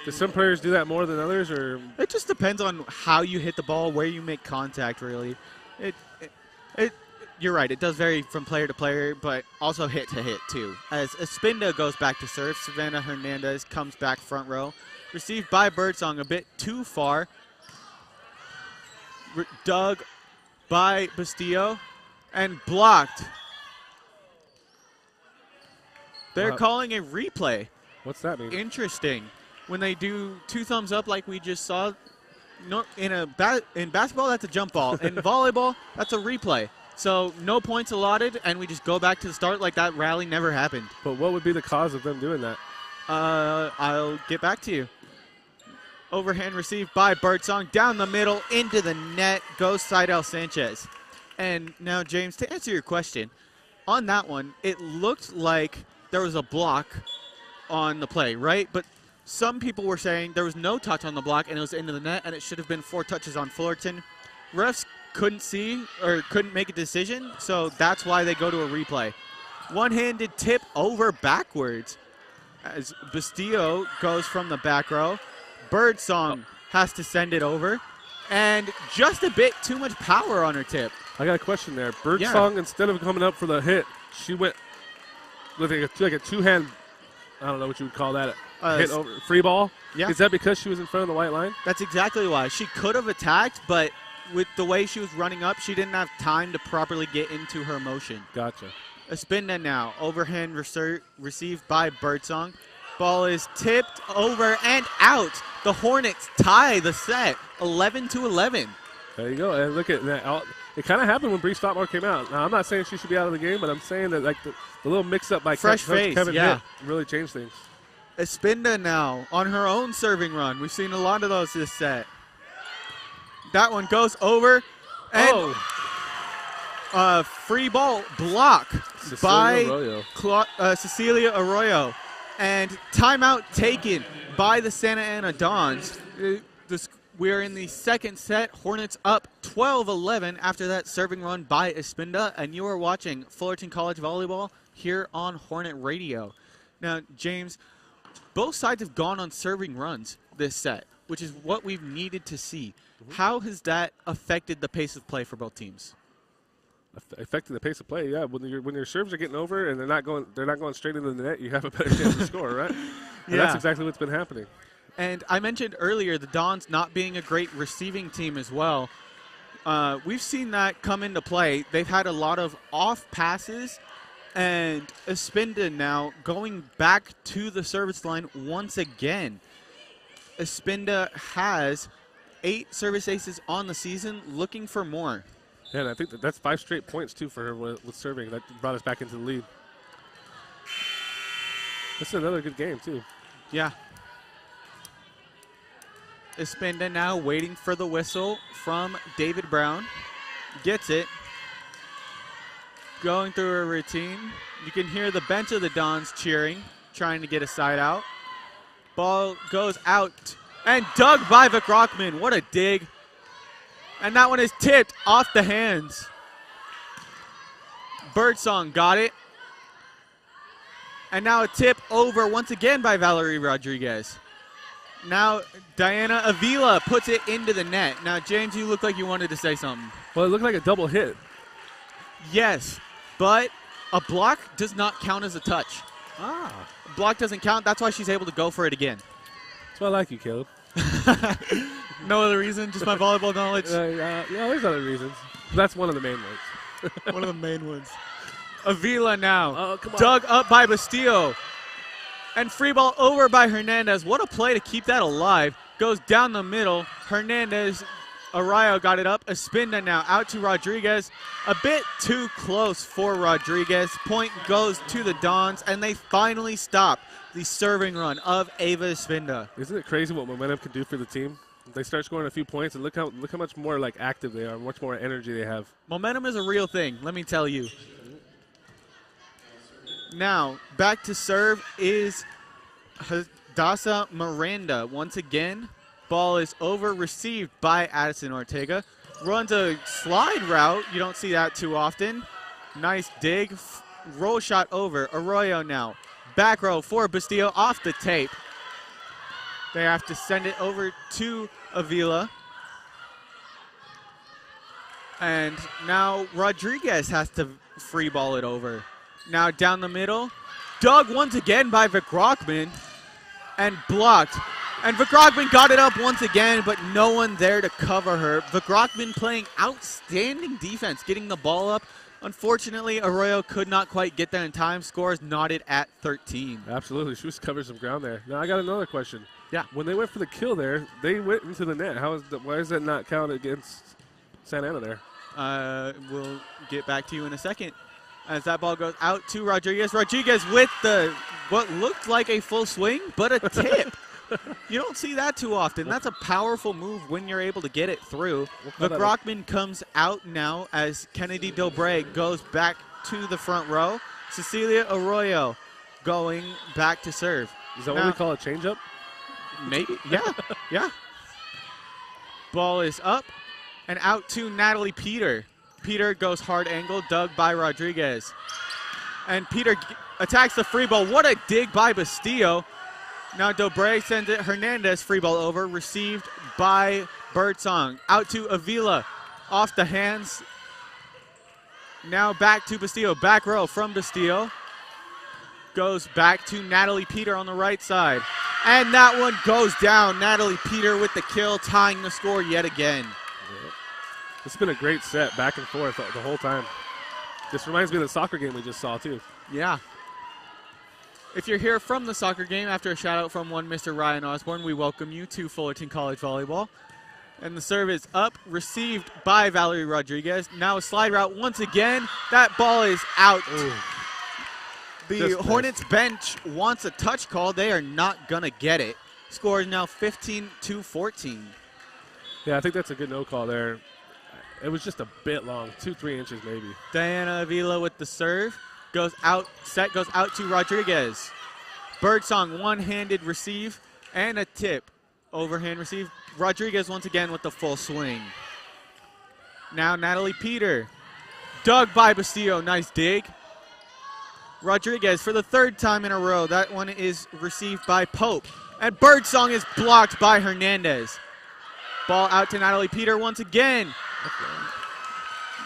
do some players do that more than others, or? It just depends on how you hit the ball, where you make contact, really. You're right. It does vary from player to player, but also hit to hit, too. As Espinda goes back to serve, Savannah Hernandez comes back front row. Received by Birdsong a bit too far. Dug by Bastillo and blocked. They're calling a replay. What's that mean? Interesting. When they do 2 thumbs up like we just saw, in basketball, that's a jump ball. In volleyball, that's a replay. So no points allotted, and we just go back to the start like that rally never happened. But what would be the cause of them doing that? I'll get back to you. Overhand received by Birdsong. Down the middle, into the net, goes Seidel Sanchez. And now, James, to answer your question, on that one, it looked like there was a block on the play, right? But some people were saying there was no touch on the block and it was into the net, and it should have been 4 touches on Fullerton. Refs couldn't see or couldn't make a decision, so that's why they go to a replay. One-handed tip over backwards as Bastillo goes from the back row. Birdsong has to send it over, and just a bit too much power on her tip. I got a question there. Birdsong, instead of coming up for the hit, she went with like a two-hand, I don't know what you would call that, hit over, free ball? Yeah. Is that because she was in front of the white line? That's exactly why. She could have attacked, but with the way she was running up, she didn't have time to properly get into her motion. Gotcha. Espinda now, overhand received by Birdsong. Ball is tipped over and out. The Hornets tie the set, 11-11. There you go. And look at that. It kind of happened when Bree Stockmore came out. Now, I'm not saying she should be out of the game, but I'm saying that like the little mix-up by Fresh face, Kevin yeah. Hitt really changed things. Espinda now on her own serving run. We've seen a lot of those this set. That one goes over. And free ball block by Cecilia Arroyo. And timeout taken by the Santa Ana Dons. We are in the second set. Hornets up 12-11 after that serving run by Espinda. And you are watching Fullerton College Volleyball here on Hornet Radio. Now, James, both sides have gone on serving runs this set, which is what we've needed to see. How has that affected the pace of play for both teams? Affecting the pace of play, yeah. When your serves are getting over and they're not going straight into the net, you have a better chance to score, right? And that's exactly what's been happening. And I mentioned earlier the Dons not being a great receiving team as well. We've seen that come into play. They've had a lot of off passes, and Espinda now going back to the service line once again. Espinda has 8 service aces on the season, looking for more. Yeah, and I think that's 5 straight points, too, for her with serving. That brought us back into the lead. This is another good game, too. Yeah. Espinda now waiting for the whistle from David Brown. Gets it. Going through a routine. You can hear the bench of the Dons cheering, trying to get a side out. Ball goes out and dug by Vic Rockman. What a dig. And that one is tipped off the hands. Birdsong got it. And now a tip over once again by Valerie Rodriguez. Now Diana Avila puts it into the net. Now, James, you look like you wanted to say something. Well, it looked like a double hit. Yes, but a block does not count as a touch. A block doesn't count. That's why she's able to go for it again. That's why I like you, Caleb. No other reason, just my volleyball knowledge. Yeah, there's other reasons. That's one of the main ones. One of the main ones. Avila now. Oh, come on. Dug up by Bastillo. And free ball over by Hernandez. What a play to keep that alive. Goes down the middle. Hernandez, Arroyo got it up. Espinda now out to Rodriguez. A bit too close for Rodriguez. Point goes to the Dons, and they finally stop the serving run of Ava Espinda. Isn't it crazy what momentum can do for the team? They start scoring a few points, and look how much more like active they are, much more energy they have. Momentum is a real thing, let me tell you. Now, back to serve is Hadassah Miranda. Once again, ball is over, received by Addison Ortega. Runs a slide route. You don't see that too often. Nice dig. Roll shot over. Arroyo now. Back row for Bastillo off the tape. They have to send it over to Avila. And now Rodriguez has to free ball it over. Now down the middle. Dug once again by Vergrockman and blocked. And Vergrockman got it up once again, but no one there to cover her. Vergrockman playing outstanding defense, getting the ball up. Unfortunately, Arroyo could not quite get there in time. Score is knotted at 13. Absolutely. She was covering some ground there. Now I got another question. Yeah. When they went for the kill there, they went into the net. Why is that not counted against Santa Ana there? We'll get back to you in a second. As that ball goes out to Rodriguez. Rodriguez with what looked like a full swing, but a tip. You don't see that too often. That's a powerful move when you're able to get it through. Vergrockman comes out now as Kennedy Dobre goes back to the front row. Cecilia Arroyo going back to serve. Is that what we call a changeup? Maybe, yeah. Ball is up and out to Natalie Peter. Peter goes hard angle, dug by Rodriguez. And Peter attacks the free ball. What a dig by Bastillo. Now Dobre sends it. Hernandez free ball over, received by Birdsong. Out to Avila, off the hands. Now back to Bastillo. Back row from Bastillo. Goes back to Natalie Peter on the right side. And that one goes down. Natalie Peter with the kill, tying the score yet again. It's been a great set, back and forth the whole time. This reminds me of the soccer game we just saw, too. Yeah. If you're here from the soccer game, after a shout-out from one Mr. Ryan Osborne, we welcome you to Fullerton College Volleyball. And the serve is up, received by Valerie Rodriguez. Now a slide route once again. That ball is out. Ooh. The Hornets bench wants a touch call. They are not going to get it. Score is now 15-14. Yeah, I think that's a good no call there. It was just a bit long, 2-3 inches maybe. Diana Avila with the serve. Goes out, set goes out to Rodriguez. Birdsong, one-handed receive and a tip. Overhand receive. Rodriguez once again with the full swing. Now Natalie Peter. Dug by Bastillo, nice dig. Rodriguez for the third time in a row. That one is received by Pope. And Birdsong is blocked by Hernandez. Ball out to Natalie Peter once again.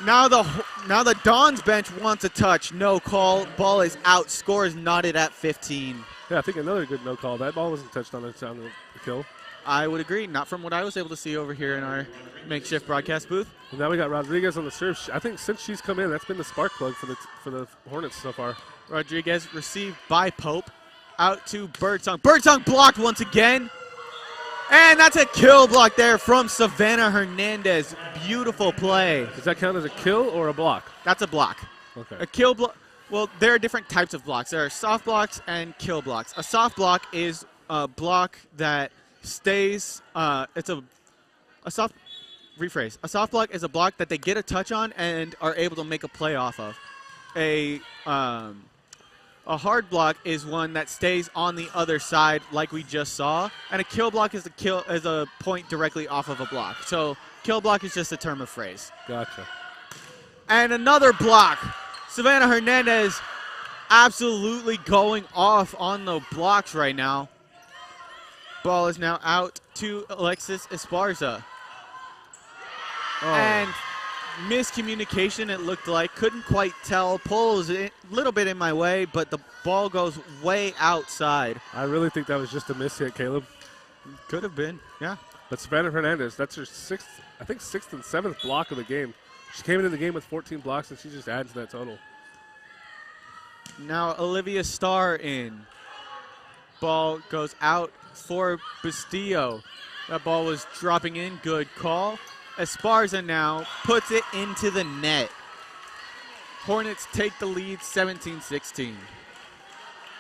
Now the Dons bench wants a touch. No call. Ball is out. Score is knotted at 15. Yeah, I think another good no call. That ball wasn't touched on the kill. I would agree. Not from what I was able to see over here in our makeshift broadcast booth. And now we got Rodriguez on the serve. I think since she's come in, that's been the spark plug for the Hornets so far. Rodriguez received by Pope. Out to Birdsong. Birdsong blocked once again. And that's a kill block there from Savannah Hernandez. Beautiful play. Does that count as a kill or a block? That's a block. Okay. A kill block. Well, there are different types of blocks. There are soft blocks and kill blocks. A soft block is a block that stays. It's a soft. Rephrase. A soft block is a block that they get a touch on and are able to make a play off of. A hard block is one that stays on the other side, like we just saw, and a kill block is a point directly off of a block. So kill block is just a term of phrase. Gotcha. And another block. Savannah Hernandez absolutely going off on the blocks right now. Ball is now out to Alexis Esparza. Oh. And miscommunication, it looked like. Couldn't quite tell. Pole was a little bit in my way, but the ball goes way outside. I really think that was just a miss hit, Caleb. Could have been, yeah. But Savannah Hernandez, that's her sixth and seventh block of the game. She came into the game with 14 blocks, and she just adds to that total. Now Olivia Starr in. Ball goes out for Bustillo. That ball was dropping in. Good call. Esparza now puts it into the net. Hornets take the lead 17-16.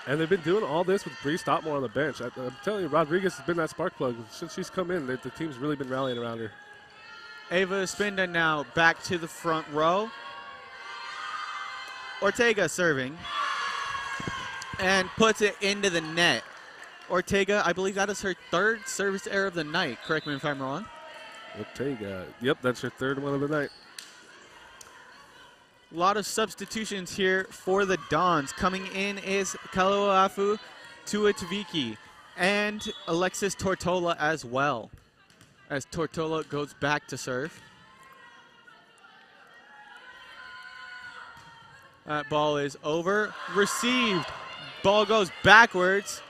And they've been doing all this with Bree Stottmore on the bench. I'm telling you, Rodriguez has been that spark plug. Since she's come in, the team's really been rallying around her. Ava Espinda now back to the front row. Ortega serving. And puts it into the net. Ortega, I believe that is her third service error of the night. Correct me if I'm wrong. Ortega, yep, that's her third one of the night. A lot of substitutions here for the Dons. Coming in is Kaloafu Tuataviki and Alexis Tortola as well. As Tortola goes back to serve. That ball is over. Received. Ball goes backwards.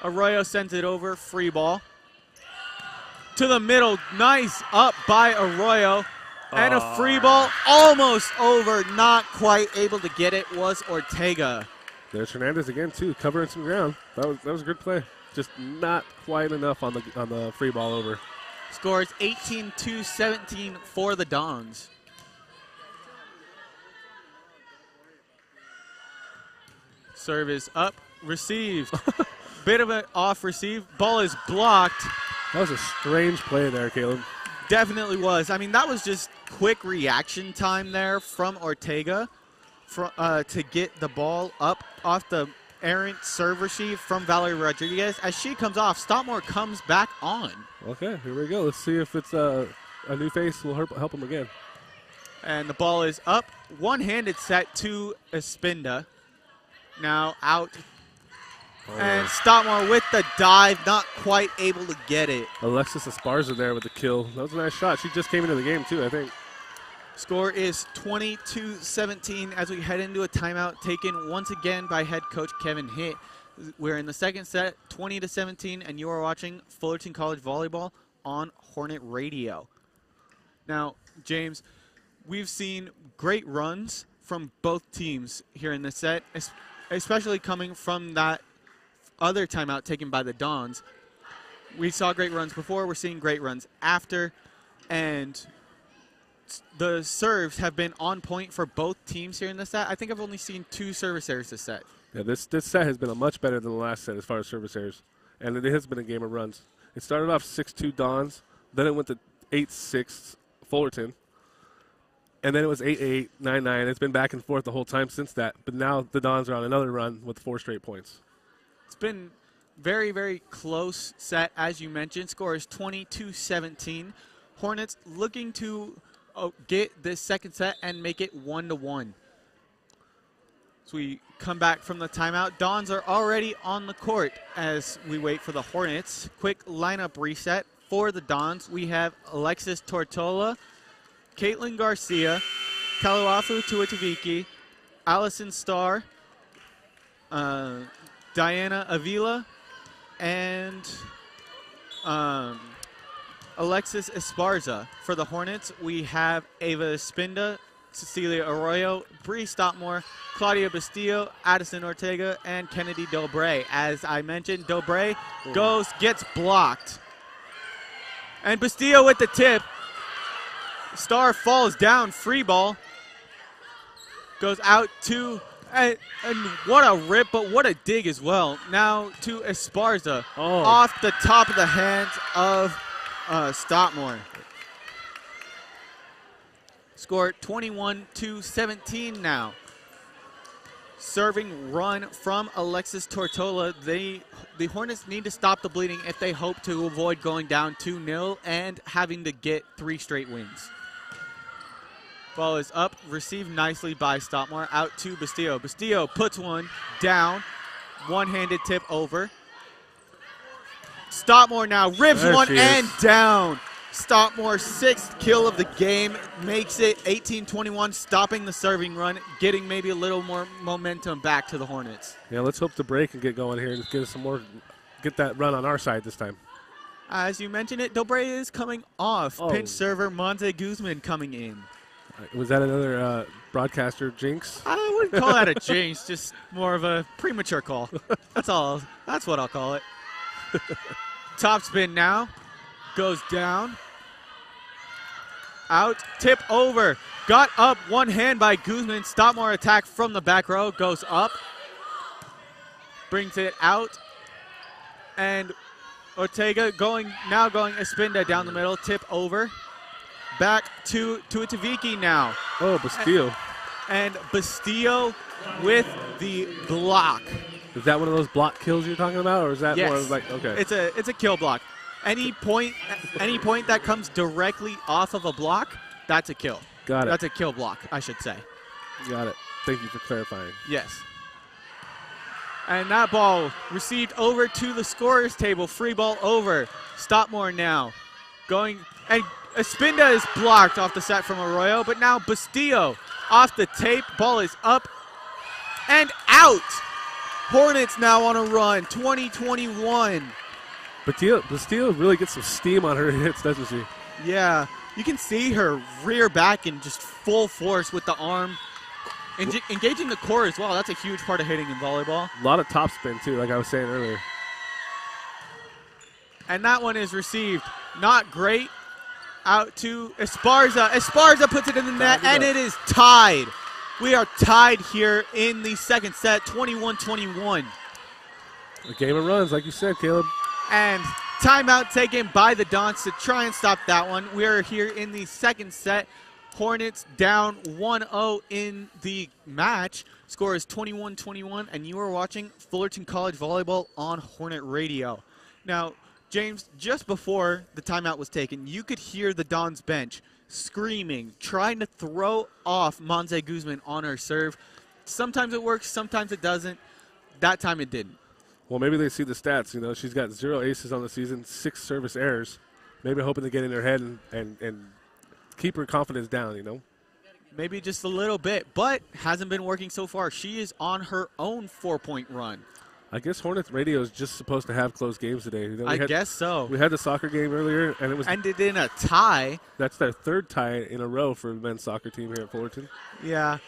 Arroyo sends it over. Free ball. To the middle. Nice up by Arroyo. And a free ball almost over. Not quite able to get it was Ortega. There's Hernandez again, too, covering some ground. That was a good play. Just not quite enough on the free ball over. Scores 18-17 for the Dons. Serve is up. Received. Bit of an off receive. Ball is blocked. That was a strange play there, Caleb. Definitely was. I mean, that was just quick reaction time there from Ortega to get the ball up off the errant serve receive from Valerie Rodriguez. As she comes off, Stottmore comes back on. Okay, here we go. Let's see if it's a new face will help him again. And the ball is up. One-handed set to Espinda. Now out. And Stottmore with the dive, not quite able to get it. Alexis Esparza there with the kill. That was a nice shot. She just came into the game, too, I think. Score is 22-17 as we head into a timeout taken once again by head coach Kevin Hitt. We're in the second set, 20-17, and you are watching Fullerton College Volleyball on Hornet Radio. Now, James, we've seen great runs from both teams here in this set, especially coming from that other timeout taken by the Dons. We saw great runs before. We're seeing great runs after. And the serves have been on point for both teams here in this set. I think I've only seen 2 service errors this set. Yeah, this set has been much better than the last set as far as service errors. And it has been a game of runs. It started off 6-2 Dons. Then it went to 8-6 Fullerton. And then it was 8-8, 9-9. It's been back and forth the whole time since that. But now the Dons are on another run with 4 straight points. It's been very, very close set, as you mentioned. Score is 22-17. Hornets looking to get this second set and make it 1-1. So we come back from the timeout. Dons are already on the court as we wait for the Hornets. Quick lineup reset for the Dons. We have Alexis Tortola, Caitlin Garcia, Kaloafu Tuataviki, Allison Starr, Diana Avila, and Alexis Esparza. For the Hornets, we have Ava Espinda, Cecilia Arroyo, Bree Stottmore, Claudia Bustillo, Addison Ortega, and Kennedy Dobre. As I mentioned, Dobre gets blocked. And Bustillo with the tip. Starr falls down, free ball. Goes out to... And what a rip, but what a dig as well. Now to Esparza off the top of the hands of Stottmore. Score 21-17 now. Serving run from Alexis Tortola. The Hornets need to stop the bleeding if they hope to avoid going down 2-0 and having to get 3 straight wins. Ball is up, received nicely by Stottmore, out to Bustillo. Bustillo puts one down, one-handed tip over. Stottmore now rips one and down. Stottmore's 6th kill of the game makes it 18-21, stopping the serving run, getting maybe a little more momentum back to the Hornets. Yeah, let's hope the break and get going here and get us some more, get that run on our side this time. As you mentioned it, Dobre is coming off. Pinch server Monte Guzman coming in. Was that another broadcaster jinx? I wouldn't call that a jinx, just more of a premature call. That's all. That's what I'll call it. Top spin now. Goes down. Out. Tip over. Got up. One hand by Guzman. Stoppmore attack from the back row. Goes up. Brings it out. And Ortega going Espinda down the middle. Tip over. Back to Taviki now. Oh, Bastillo. And Bastillo with the block. Is that one of those block kills you're talking about, or is that Yes. more like okay? It's a kill block. Any point that comes directly off of a block, that's a kill. Got it. That's a kill block, I should say. Got it. Thank you for clarifying. Yes. And that ball received over to the scorer's table. Free ball over. Stoppmore now. Going, and Espinda is blocked off the set from Arroyo, but now Bastillo off the tape. Ball is up and out. Hornets now on a run, 20-21. Bastillo really gets some steam on her hits, doesn't she? Yeah, you can see her rear back in just full force with the arm. Engaging the core as well. That's a huge part of hitting in volleyball. A lot of top spin, too, like I was saying earlier. And that one is received. Not great. Out to Esparza. Esparza puts it in the net, and it is tied. We are tied here in the second set, 21-21. A game of runs, like you said, Caleb. And timeout taken by the Dons to try and stop that one. We are here in the second set. Hornets down 1-0 in the match. Score is 21-21, and you are watching Fullerton College Volleyball on Hornet Radio. Now, James, just before the timeout was taken, you could hear the Dons bench screaming, trying to throw off Monse Guzman on her serve. Sometimes it works, sometimes it doesn't. That time it didn't. Well, maybe they see the stats. You know, she's got 0 aces on the season, 6 service errors. Maybe hoping to get in her head and keep her confidence down, you know. Maybe just a little bit, but hasn't been working so far. She is on her own 4-point run. I guess Hornets Radio is just supposed to have close games today. You know, I guess so. We had the soccer game earlier, and it was ended in a tie. That's their third tie in a row for the men's soccer team here at Fullerton. Yeah.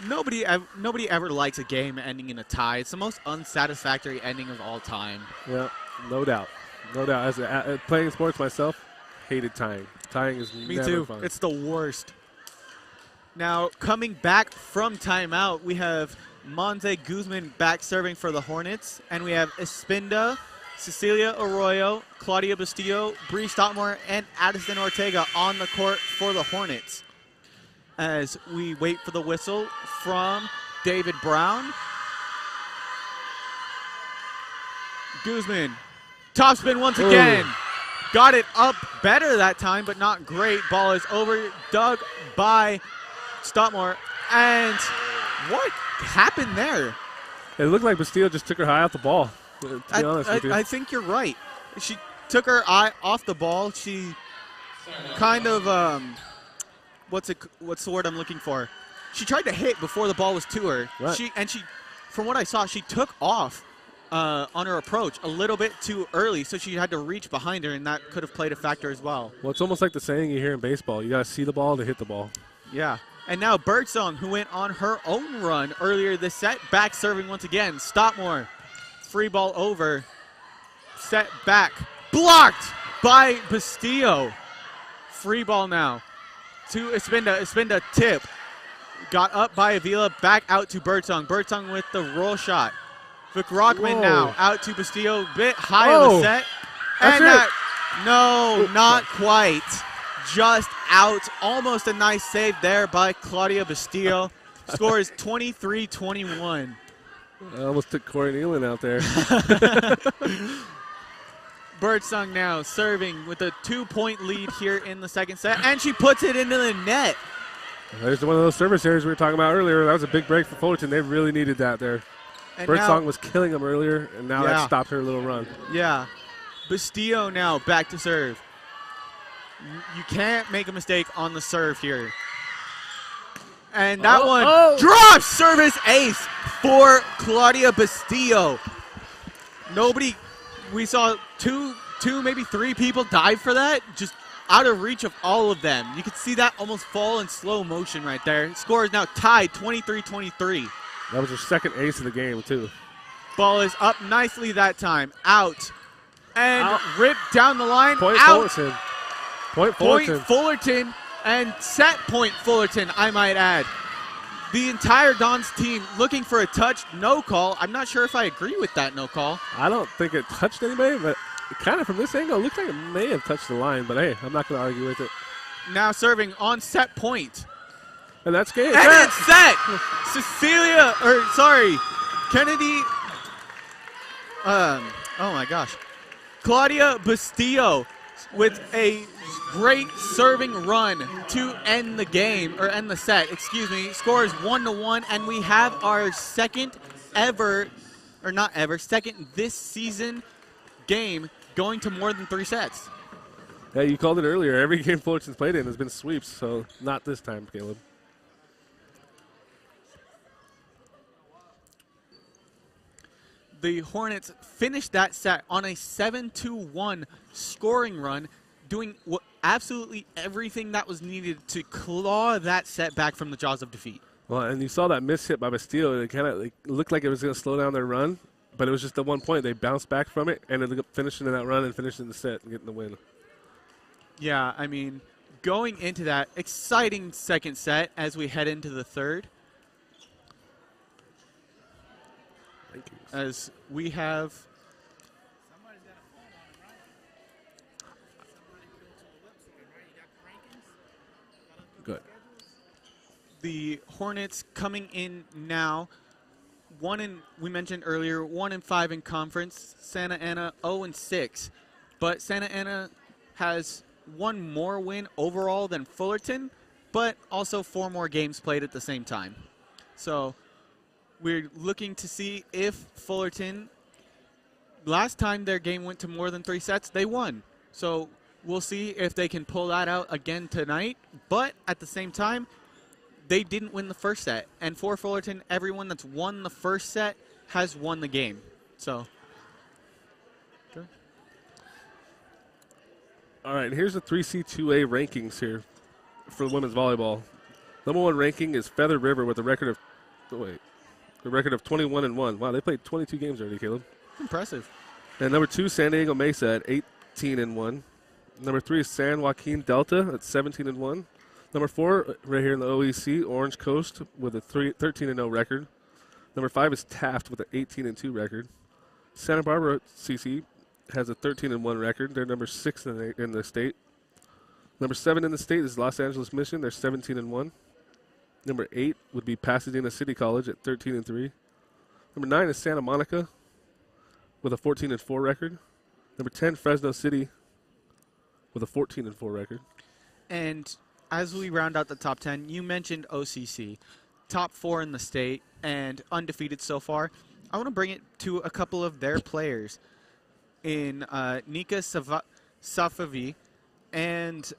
Nobody ever likes a game ending in a tie. It's the most unsatisfactory ending of all time. Yeah, no doubt. No doubt. As playing sports myself, hated tying. Tying is Me never too. fun. It's the worst. Now, coming back from timeout, we have Monse Guzman back serving for the Hornets, and we have Espinda, Cecilia Arroyo, Claudia Bastillo, Bree Stottmore, and Addison Ortega on the court for the Hornets. As we wait for the whistle from David Brown. Guzman, top spin once again. Got it up better that time, but not great. Ball is over, dug by Stottmore. And what happened there? It looked like Bastillo just took her high off the ball, to be honest with you. I think you're right. She took her eye off the ball. She kind of, what's the word I'm looking for? She tried to hit before the ball was to her. Right. She, from what I saw, she took off on her approach a little bit too early, so she had to reach behind her, and that could have played a factor as well. Well, it's almost like the saying you hear in baseball. You got to see the ball to hit the ball. Yeah. And now Birdsong, who went on her own run earlier this set, back serving once again. Stottmore, free ball over, set back, blocked by Bastillo. Free ball now to Espinda. Espinda tip. Got up by Avila, back out to Birdsong. Birdsong with the roll shot. Vic Rockman now out to Bastillo, bit high of the set. That's and no, not quite. Just out. Almost a nice save there by Claudia Bastillo. Score is 23-21. I almost took Corey Nealon out there. Birdsong now serving with a 2-point lead here in the second set, and she puts it into the net. There's one of those service areas we were talking about earlier. That was a big break for Fullerton. They really needed that there. Birdsong was killing them earlier, and now that stopped her little run. Yeah. Bastillo now back to serve. You can't make a mistake on the serve here. And that one drops. Service ace for Claudia Bastillo. We saw two, maybe 3 people dive for that. Just out of reach of all of them. You can see that almost fall in slow motion right there. Score is now tied 23-23. That was her second ace of the game, too. Ball is up nicely that time. Out. And ripped down the line. Point out. Fullerton. Point Point Fullerton. Fullerton and set point Fullerton, I might add. The entire Dons team looking for a touch, no call. I'm not sure if I agree with that no call. I don't think it touched anybody, but kind of from this angle, it looks like it may have touched the line, but hey, I'm not going to argue with it. Now serving on set point. And that's game. And it's set! Kennedy, oh my gosh. Claudia Bustillo with a great serving run to end the game, or end the set, excuse me. Scores 1-1, and we have our second this season game going to more than 3 sets. Yeah, you called it earlier. Every game Fullerton's played in has been sweeps, so not this time, Caleb. The Hornets finished that set on a 7-1 scoring run, doing absolutely everything that was needed to claw that set back from the jaws of defeat. Well, and you saw that miss hit by Bustillo. It kind of looked like it was going to slow down their run, but it was just the 1 point. They bounced back from it and ended up finishing in that run and finishing the set and getting the win. Yeah, I mean, going into that exciting second set as we head into the third. As we have good. The Hornets coming in now. We mentioned earlier, 1-5 in conference. Santa Ana 0-6, but Santa Ana has one more win overall than Fullerton, but also 4 more games played at the same time. So we're looking to see if Fullerton, last time their game went to more than 3 sets, they won. So we'll see if they can pull that out again tonight. But at the same time, they didn't win the first set. And for Fullerton, everyone that's won the first set has won the game. So, okay. All right, here's the 3C2A rankings here for women's volleyball. Number 1 ranking is Feather River with a record of, a record of 21-1. Wow, they played 22 games already, Caleb. Impressive. And number 2, San Diego Mesa at 18-1. Number 3 is San Joaquin Delta at 17-1. Number 4, right here in the OEC, Orange Coast with a 13-0 record. Number 5 is Taft with an 18-2 record. Santa Barbara CC has a 13-1 record. They're number 6 in the state. Number 7 in the state is Los Angeles Mission. They're 17-1. Number 8 would be Pasadena City College at 13-3. Number 9 is Santa Monica with a 14-4 record. Number 10, Fresno City with a 14-4 record. And as we round out the top 10, you mentioned OCC, top 4 in the state and undefeated so far. I want to bring it to a couple of their players in Nika Safavi and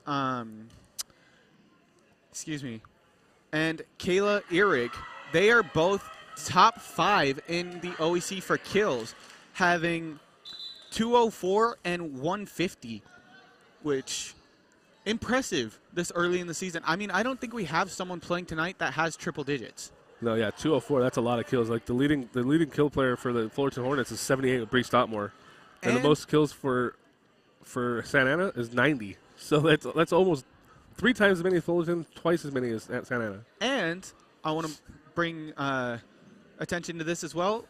and Kayla Ihrig. They are both top 5 in the OEC for kills, having 204 and 150, which impressive this early in the season. I mean, I don't think we have someone playing tonight that has triple digits. No, yeah, 204. That's a lot of kills. Like the leading kill player for the Fullerton Hornets is 78 with Bree Stottmore, and the most kills for Santa Ana is 90. So that's almost 3 times as many as Fullerton, twice as many as Santa Ana. And I want to bring attention to this as well.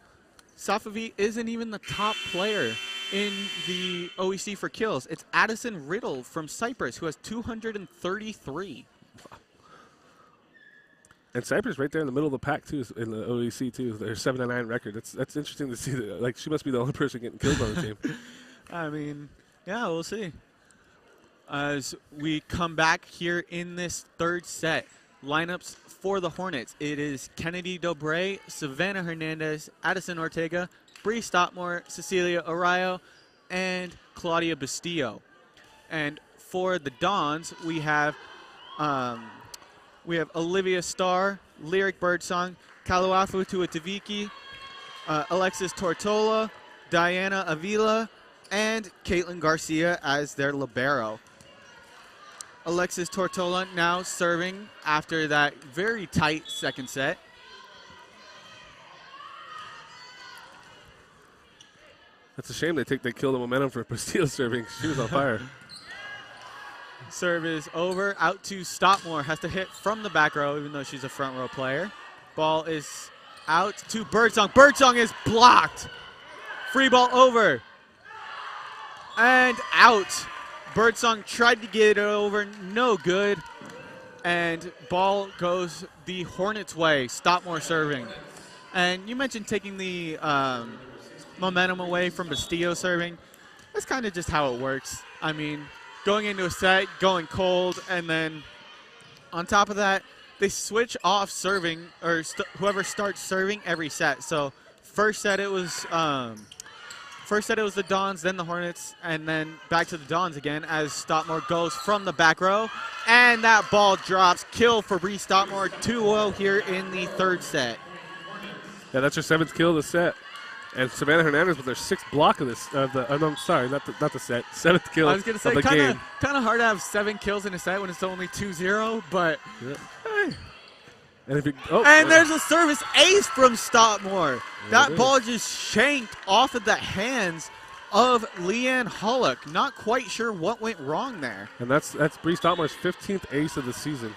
Safavi isn't even the top player in the OEC for kills. It's Addison Riddle from Cyprus, who has 233. And Cyprus right there in the middle of the pack, too, in the OEC, too. Their 7-9 record. That's interesting to see. That. Like, she must be the only person getting killed on the team. I mean, yeah, we'll see. As we come back here in this third set, lineups for the Hornets. It is Kennedy Dobre, Savannah Hernandez, Addison Ortega, Bree Stottmore, Cecilia Arroyo, and Claudia Bustillo. And for the Dons, we have Olivia Starr, Lyric Birdsong, Kaluafu Tuataviki, Alexis Tortola, Diana Avila, and Caitlin Garcia as their libero. Alexis Tortola now serving after that very tight second set. That's a shame they kill the momentum for Bastille serving. She was on fire. Serve is over, out to Stopmore. Has to hit from the back row, even though she's a front row player. Ball is out to Birdsong. Birdsong is blocked. Free ball over. And out. Birdsong tried to get it over, no good. And ball goes the Hornets' way. Stopmore serving. And you mentioned taking the momentum away from Bastillo serving. That's kind of just how it works. I mean, going into a set, going cold, and then on top of that, they switch off serving, or whoever starts serving every set. So first set it was the Dons, then the Hornets, and then back to the Dons again as Stopmore goes from the back row. And that ball drops. Kill for Bree Stopmore, 2-0 here in the third set. Yeah, that's her 7th kill of the set. And Savannah Hernandez with their 6th block of this. I'm sorry, not the set. 7th kill. I was gonna say, of the game. Kind of hard to have 7 kills in a set when it's only 2-0, but. Yeah. Hey. And there's a service ace from Stopmore. That ball just shanked off of the hands of Leanne Hollock. Not quite sure what went wrong there. And that's Bree Stopmore's 15th ace of the season.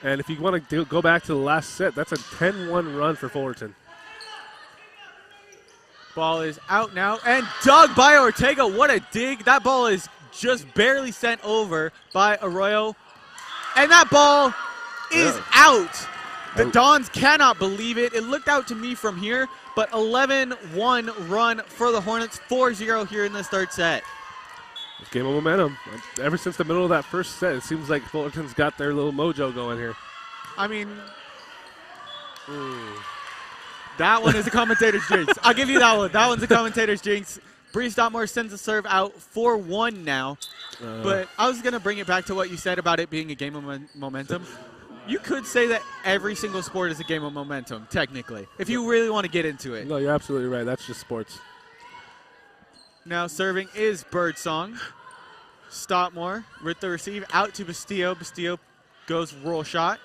And if you want to go back to the last set, that's a 10-1 run for Fullerton. Ball is out now and dug by Ortega. What a dig. That ball is just barely sent over by Arroyo. And that ball is out. The Dons cannot believe it. It looked out to me from here, but 11-1 run for the Hornets, 4-0 here in this third set. It's game of momentum. Ever since the middle of that first set, it seems like Fullerton's got their little mojo going here. I mean, that one is a commentator's jinx. I'll give you that one. That one's a commentator's jinx. Bree Stopmore sends the serve out 4-1 now. But I was going to bring it back to what you said about it being a game of momentum. You could say that every single sport is a game of momentum, technically, if you really want to get into it. No, you're absolutely right. That's just sports. Now serving is Birdsong. Stopmore with the receive out to Bastillo. Bastillo goes roll shot.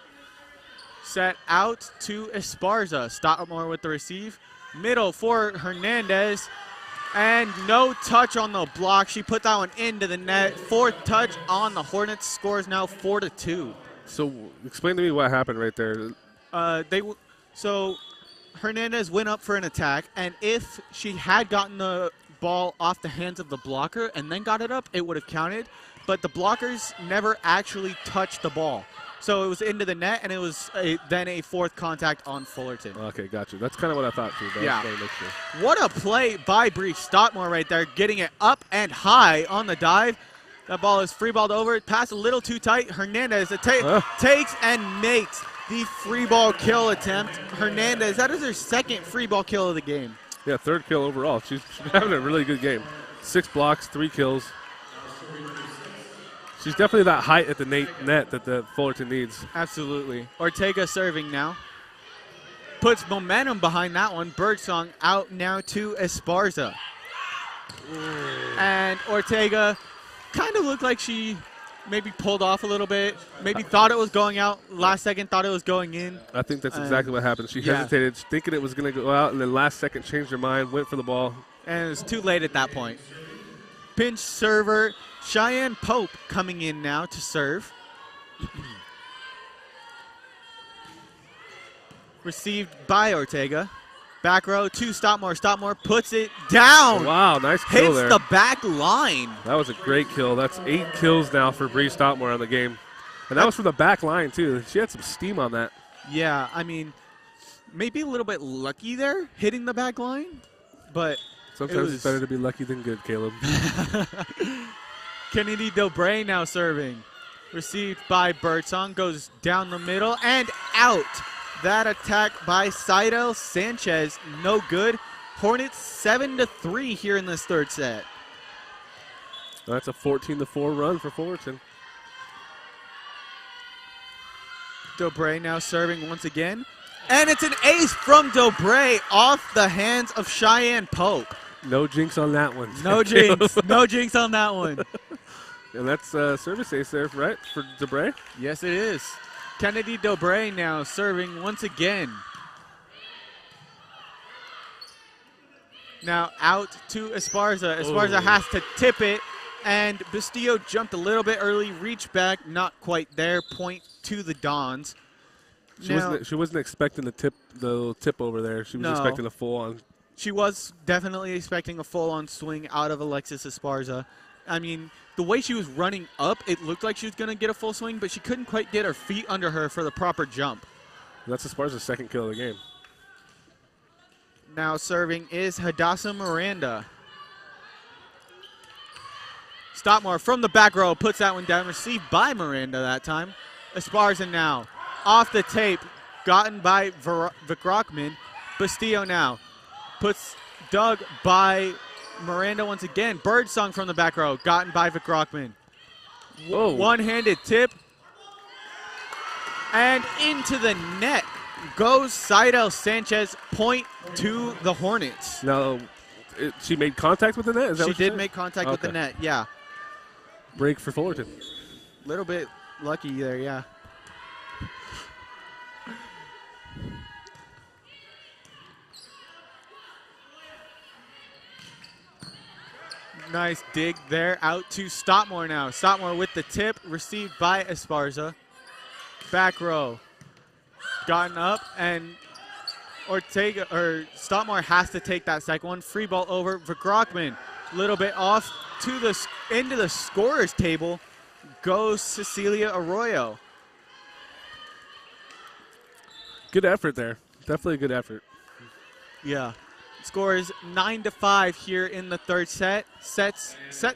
Set out to Esparza. Stopmore with the receive. Middle for Hernandez. And no touch on the block. She put that one into the net. 4th touch on the Hornets. Scores now 4-2. So explain to me what happened right there. So Hernandez went up for an attack, and if she had gotten the ball off the hands of the blocker and then got it up, it would have counted. But the blockers never actually touched the ball. So it was into the net, and it was then a 4th contact on Fullerton. Okay, gotcha. That's kind of what I thought, too. Yeah. What a play by Bree Stopmore right there, getting it up and high on the dive. That ball is free balled over. Pass a little too tight. Hernandez takes and makes the free ball kill attempt. Hernandez, that is her 2nd free ball kill of the game. Yeah, 3rd kill overall. She's having a really good game. 6 blocks, 3 kills. She's definitely that height at the net that the Fullerton needs. Absolutely. Ortega serving now. Puts momentum behind that one. Birdsong out now to Esparza. And Ortega kind of looked like she maybe pulled off a little bit, maybe thought it was going out, last second thought it was going in. I think that's exactly what happened. She hesitated, thinking it was going to go out, and then last second changed her mind, went for the ball. And it was too late at that point. Pinch server, Cheyenne Pope coming in now to serve. Received by Ortega. Back row to Stopmore. Stopmore puts it down. Wow, nice kill there. Hits the back line. That was a great kill. That's 8 kills now for Bree Stopmore on the game. And that was from the back line, too. She had some steam on that. Yeah, I mean, maybe a little bit lucky there, hitting the back line. But sometimes it's better to be lucky than good, Caleb. Kennedy Delbray now serving. Received by Birdsong. Goes down the middle and out. That attack by Seidel Sanchez, no good. Hornets 7-3 here in this third set. That's a 14-4 run for Fullerton. Delbray now serving once again. And it's an ace from Delbray off the hands of Cheyenne Pope. No jinx on that one. No jinx. No jinx on that one. And that's service ace there, right, for Debray? Yes, it is. Kennedy Debray now serving once again. Now out to Esparza. Esparza has to tip it, and Bustillo jumped a little bit early, reached back, not quite there. Point to the Dons. She wasn't expecting the tip over there. She was expecting a full-on. She was definitely expecting a full-on swing out of Alexis Esparza. I mean, the way she was running up, it looked like she was going to get a full swing, but she couldn't quite get her feet under her for the proper jump. That's Esparza's second kill of the game. Now serving is Hadassah Miranda. Stockmore from the back row puts that one down, received by Miranda that time. Esparza now off the tape, gotten by Vikrakman. Bustillo now puts dug by Miranda once again. Birdsong from the back row, gotten by Vikrakman. One-handed tip. And into the net goes Seidel Sanchez, point to the Hornets. Now, she made contact with the net? Is that she what did make contact with the net, yeah. Break for Fullerton. Little bit lucky there, yeah. Nice dig there out to Stockmore now. Stockmore with the tip, received by Esparza. Back row. Gotten up, and Stockmore has to take that second one. Free ball over. Vikrakman, little bit off to into the scorer's table goes Cecilia Arroyo. Good effort there. Definitely a good effort. Yeah. Score is 9-5 here in the third set. Set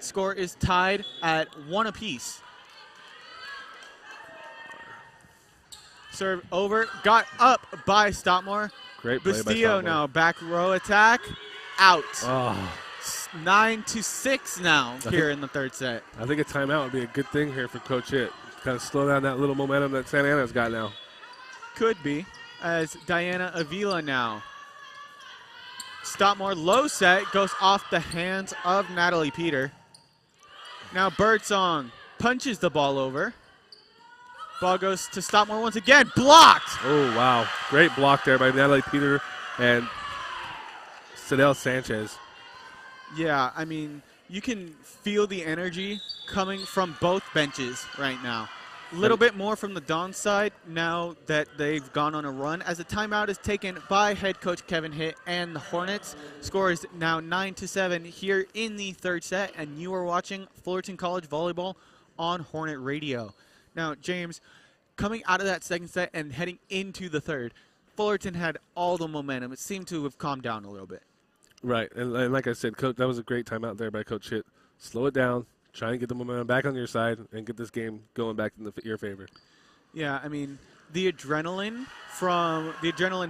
score is tied at 1 apiece. Serve over, got up by Stockmore. Great play by Bustillo Stockmore. now, back row attack, out. Oh. 9-6 now here in the third set. I think a timeout would be a good thing here for Coach Hitt. Kind of slow down that little momentum that Santa Ana's got now. Could be, as Diana Avila now. Stockmore low set goes off the hands of Natalie Peter. Now Birdsong punches the ball over. Ball goes to Stockmore once again. Blocked! Oh, wow. Great block there by Natalie Peter and Seidel Sanchez. Yeah, I mean, you can feel the energy coming from both benches right now. A little bit more from the Dons side now that they've gone on a run, as a timeout is taken by head coach Kevin Hitt and the Hornets. Score is now 9-7 here in the third set, and you are watching Fullerton College Volleyball on Hornet Radio. Now, James, coming out of that second set and heading into the third, Fullerton had all the momentum. It seemed to have calmed down a little bit. Right, and like I said, Coach, that was a great timeout there by Coach Hitt. Slow it down. Try and get the momentum back on your side and get this game going back in your favor. Yeah, I mean, the adrenaline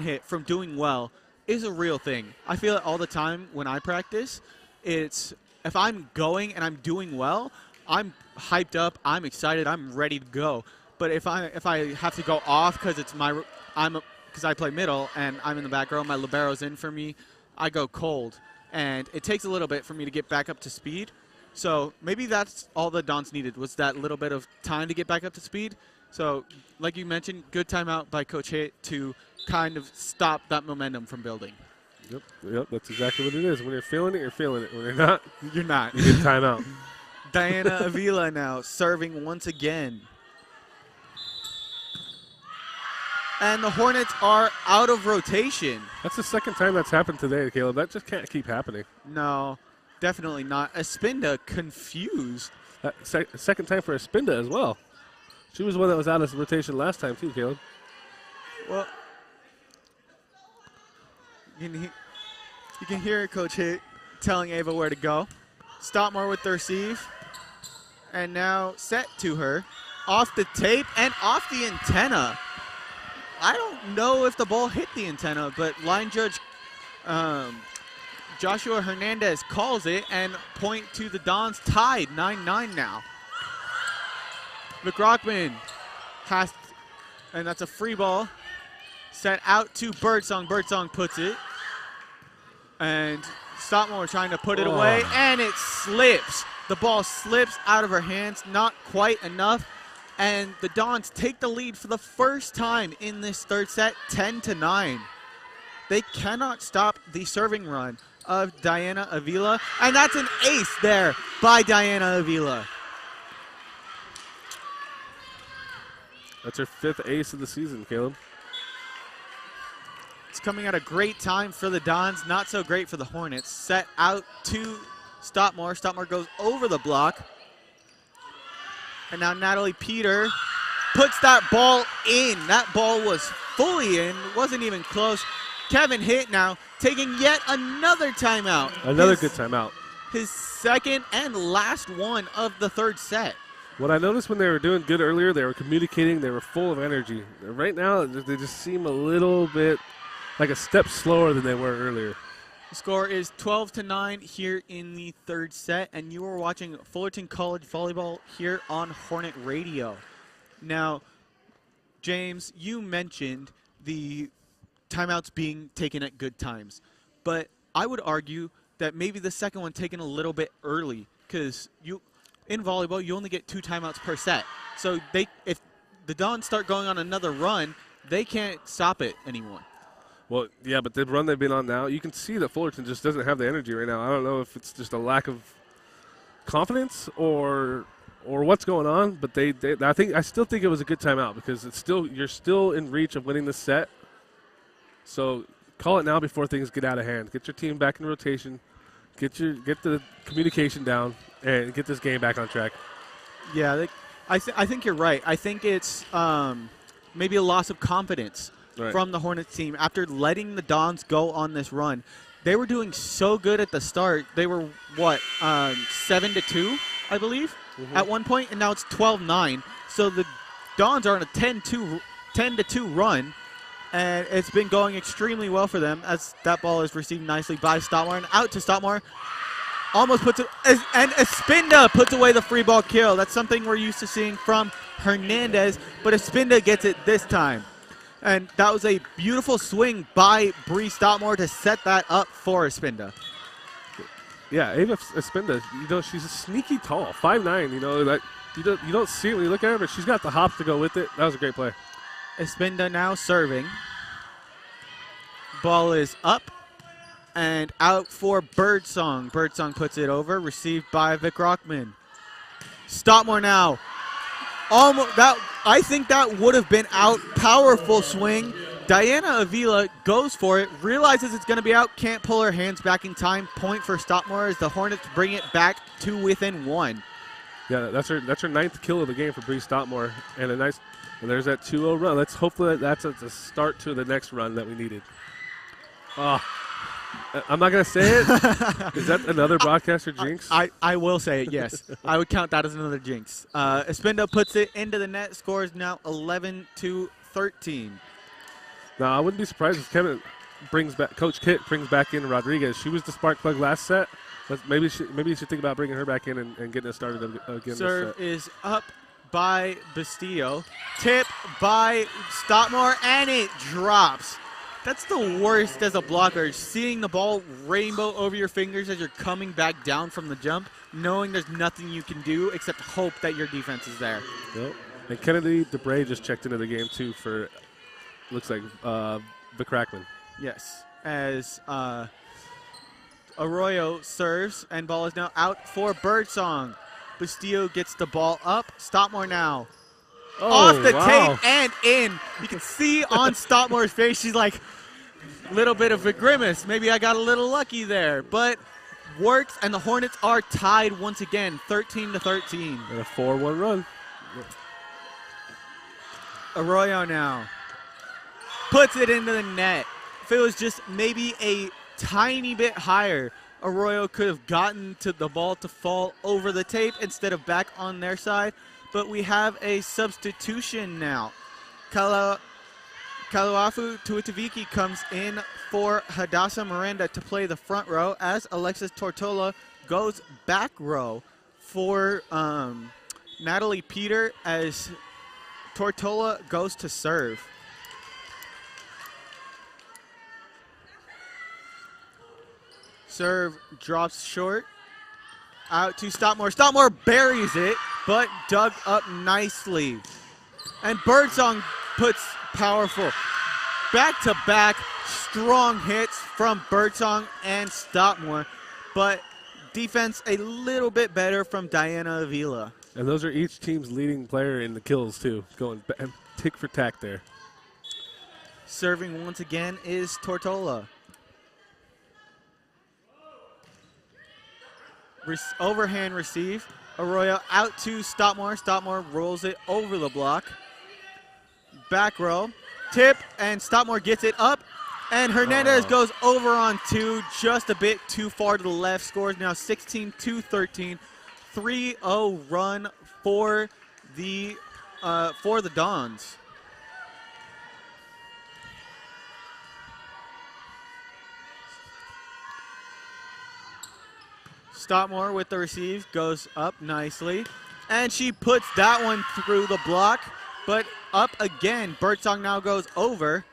hit from doing well is a real thing. I feel it all the time when I practice. It's if I'm going and I'm doing well, I'm hyped up, I'm excited, I'm ready to go. But if I have to go off because because I play middle and I'm in the back row, my libero's in for me, I go cold, and it takes a little bit for me to get back up to speed. So maybe that's all the Dons needed, was that little bit of time to get back up to speed. So like you mentioned, good timeout by Coach Hitt to kind of stop that momentum from building. Yep, that's exactly what it is. When you're feeling it, you're feeling it. When you're not, you're not. You get timeout. Diana Avila now serving once again. And the Hornets are out of rotation. That's the second time that's happened today, Caleb. That just can't keep happening. No. Definitely not. Espinda confused. Second time for Espinda as well. She was the one that was out of rotation last time too, Caleb. Well, you can hear Coach Hitt telling Ava where to go. Stockmore with the receive. And now set to her. Off the tape and off the antenna. I don't know if the ball hit the antenna, but line judge Joshua Hernandez calls it, and point to the Dons tied 9-9 now. Vikrakman and that's a free ball. Set out to Birdsong. Birdsong puts it. And Stockmore trying to put it away, and it slips. The ball slips out of her hands, not quite enough. And the Dons take the lead for the first time in this third set, 10-9. They cannot stop the serving run of Diana Avila, and that's an ace there by Diana Avila. That's her 5th ace of the season, Caleb. It's coming at a great time for the Dons, not so great for the Hornets. Set out to Stockmore. Stockmore goes over the block. And now Natalie Peter puts that ball in. That ball was fully in, wasn't even close. Kevin Hitt now taking yet another timeout. Another good timeout. His second and last one of the third set. What I noticed when they were doing good earlier, they were communicating, they were full of energy. Right now, they just seem a little bit like a step slower than they were earlier. The score is 12-9 here in the third set, and you are watching Fullerton College Volleyball here on Hornet Radio. Now, James, you mentioned the timeouts being taken at good times, but I would argue that maybe the second one taken a little bit early, because in volleyball you only get 2 timeouts per set. So if the Dons start going on another run, they can't stop it anymore. Well, yeah, but the run they've been on now, you can see that Fullerton just doesn't have the energy right now. I don't know if it's just a lack of confidence or what's going on, but I still think it was a good timeout because you're still in reach of winning the set. So call it now before things get out of hand. Get your team back in rotation, get the communication down, and get this game back on track. Yeah, I think you're right. I think it's maybe a loss of confidence. Right. From the Hornets team after letting the Dons go on this run. They were doing so good at the start. They were, 7-2, I believe, at one point, and now it's 12-9. So the Dons are on a 10-2 run, and it's been going extremely well for them as that ball is received nicely by Stockmore. And out to Stockmore. Almost puts it, and Espinda puts away the free ball kill. That's something we're used to seeing from Hernandez, but Espinda gets it this time. And that was a beautiful swing by Bree Stockmore to set that up for Espinda. Yeah, Ava Espinda, she's sneaky tall, 5'9", you don't see it when you look at her, but she's got the hops to go with it. That was a great play. Espinda now serving. Ball is up and out for Birdsong. Birdsong puts it over, received by Vic Rockman. Stockmore now. I think that would have been out. Powerful swing. Diana Avila goes for it, realizes it's going to be out, can't pull her hands back in time. Point for Stockmore as the Hornets bring it back to within 1. Yeah, that's her 9th kill of the game for Bree Stockmore, and there's that 2-0 run. Let's hope that that's the start to the next run that we needed. I'm not going to say it. Is that another broadcaster jinx? I will say it, yes. I would count that as another jinx. Espinda puts it into the net. Score is now 11-13. Now, I wouldn't be surprised if Coach Kitt brings back in Rodriguez. She was the spark plug last set. Maybe you should think about bringing her back in and getting it started again. Serve is up by Bastillo. Tip by Stockmore, and it drops. That's the worst as a blocker, seeing the ball rainbow over your fingers as you're coming back down from the jump, knowing there's nothing you can do except hope that your defense is there. Yep. And Kennedy DeBray just checked into the game, too, for, looks like, the Crackman. Yes, as Arroyo serves, and ball is now out for Birdsong. Bastillo gets the ball up. Stockmore now. Off the tape and in. You can see on Stockmore's face, she's like, little bit of a grimace. Maybe I got a little lucky there, but works, and the Hornets are tied once again, 13-13. And a 4-1 run. Arroyo now puts it into the net. If it was just maybe a tiny bit higher, Arroyo could have gotten to the ball to fall over the tape instead of back on their side. But we have a substitution now. Kaluafu Tuataviki comes in for Hadassah Miranda to play the front row as Alexis Tortola goes back row for Natalie Peter as Tortola goes to serve. Serve drops short. Out to Stopmore. Stopmore buries it, but dug up nicely. And Birdsong puts powerful back-to-back strong hits from Birdsong and Stopmore, but defense a little bit better from Diana Avila. And those are each team's leading player in the kills, too, going tick for tack there. Serving once again is Tortola. Overhand receive. Arroyo out to Stopmore. Stopmore rolls it over the block. Back row. Tip, and Stopmore gets it up. And Hernandez goes over on two, just a bit too far to the left. Scores now 16-13. 3-0 run for the Dons. Stopmore with the receive, goes up nicely. And she puts that one through the block, but up again. Birdsong now goes over.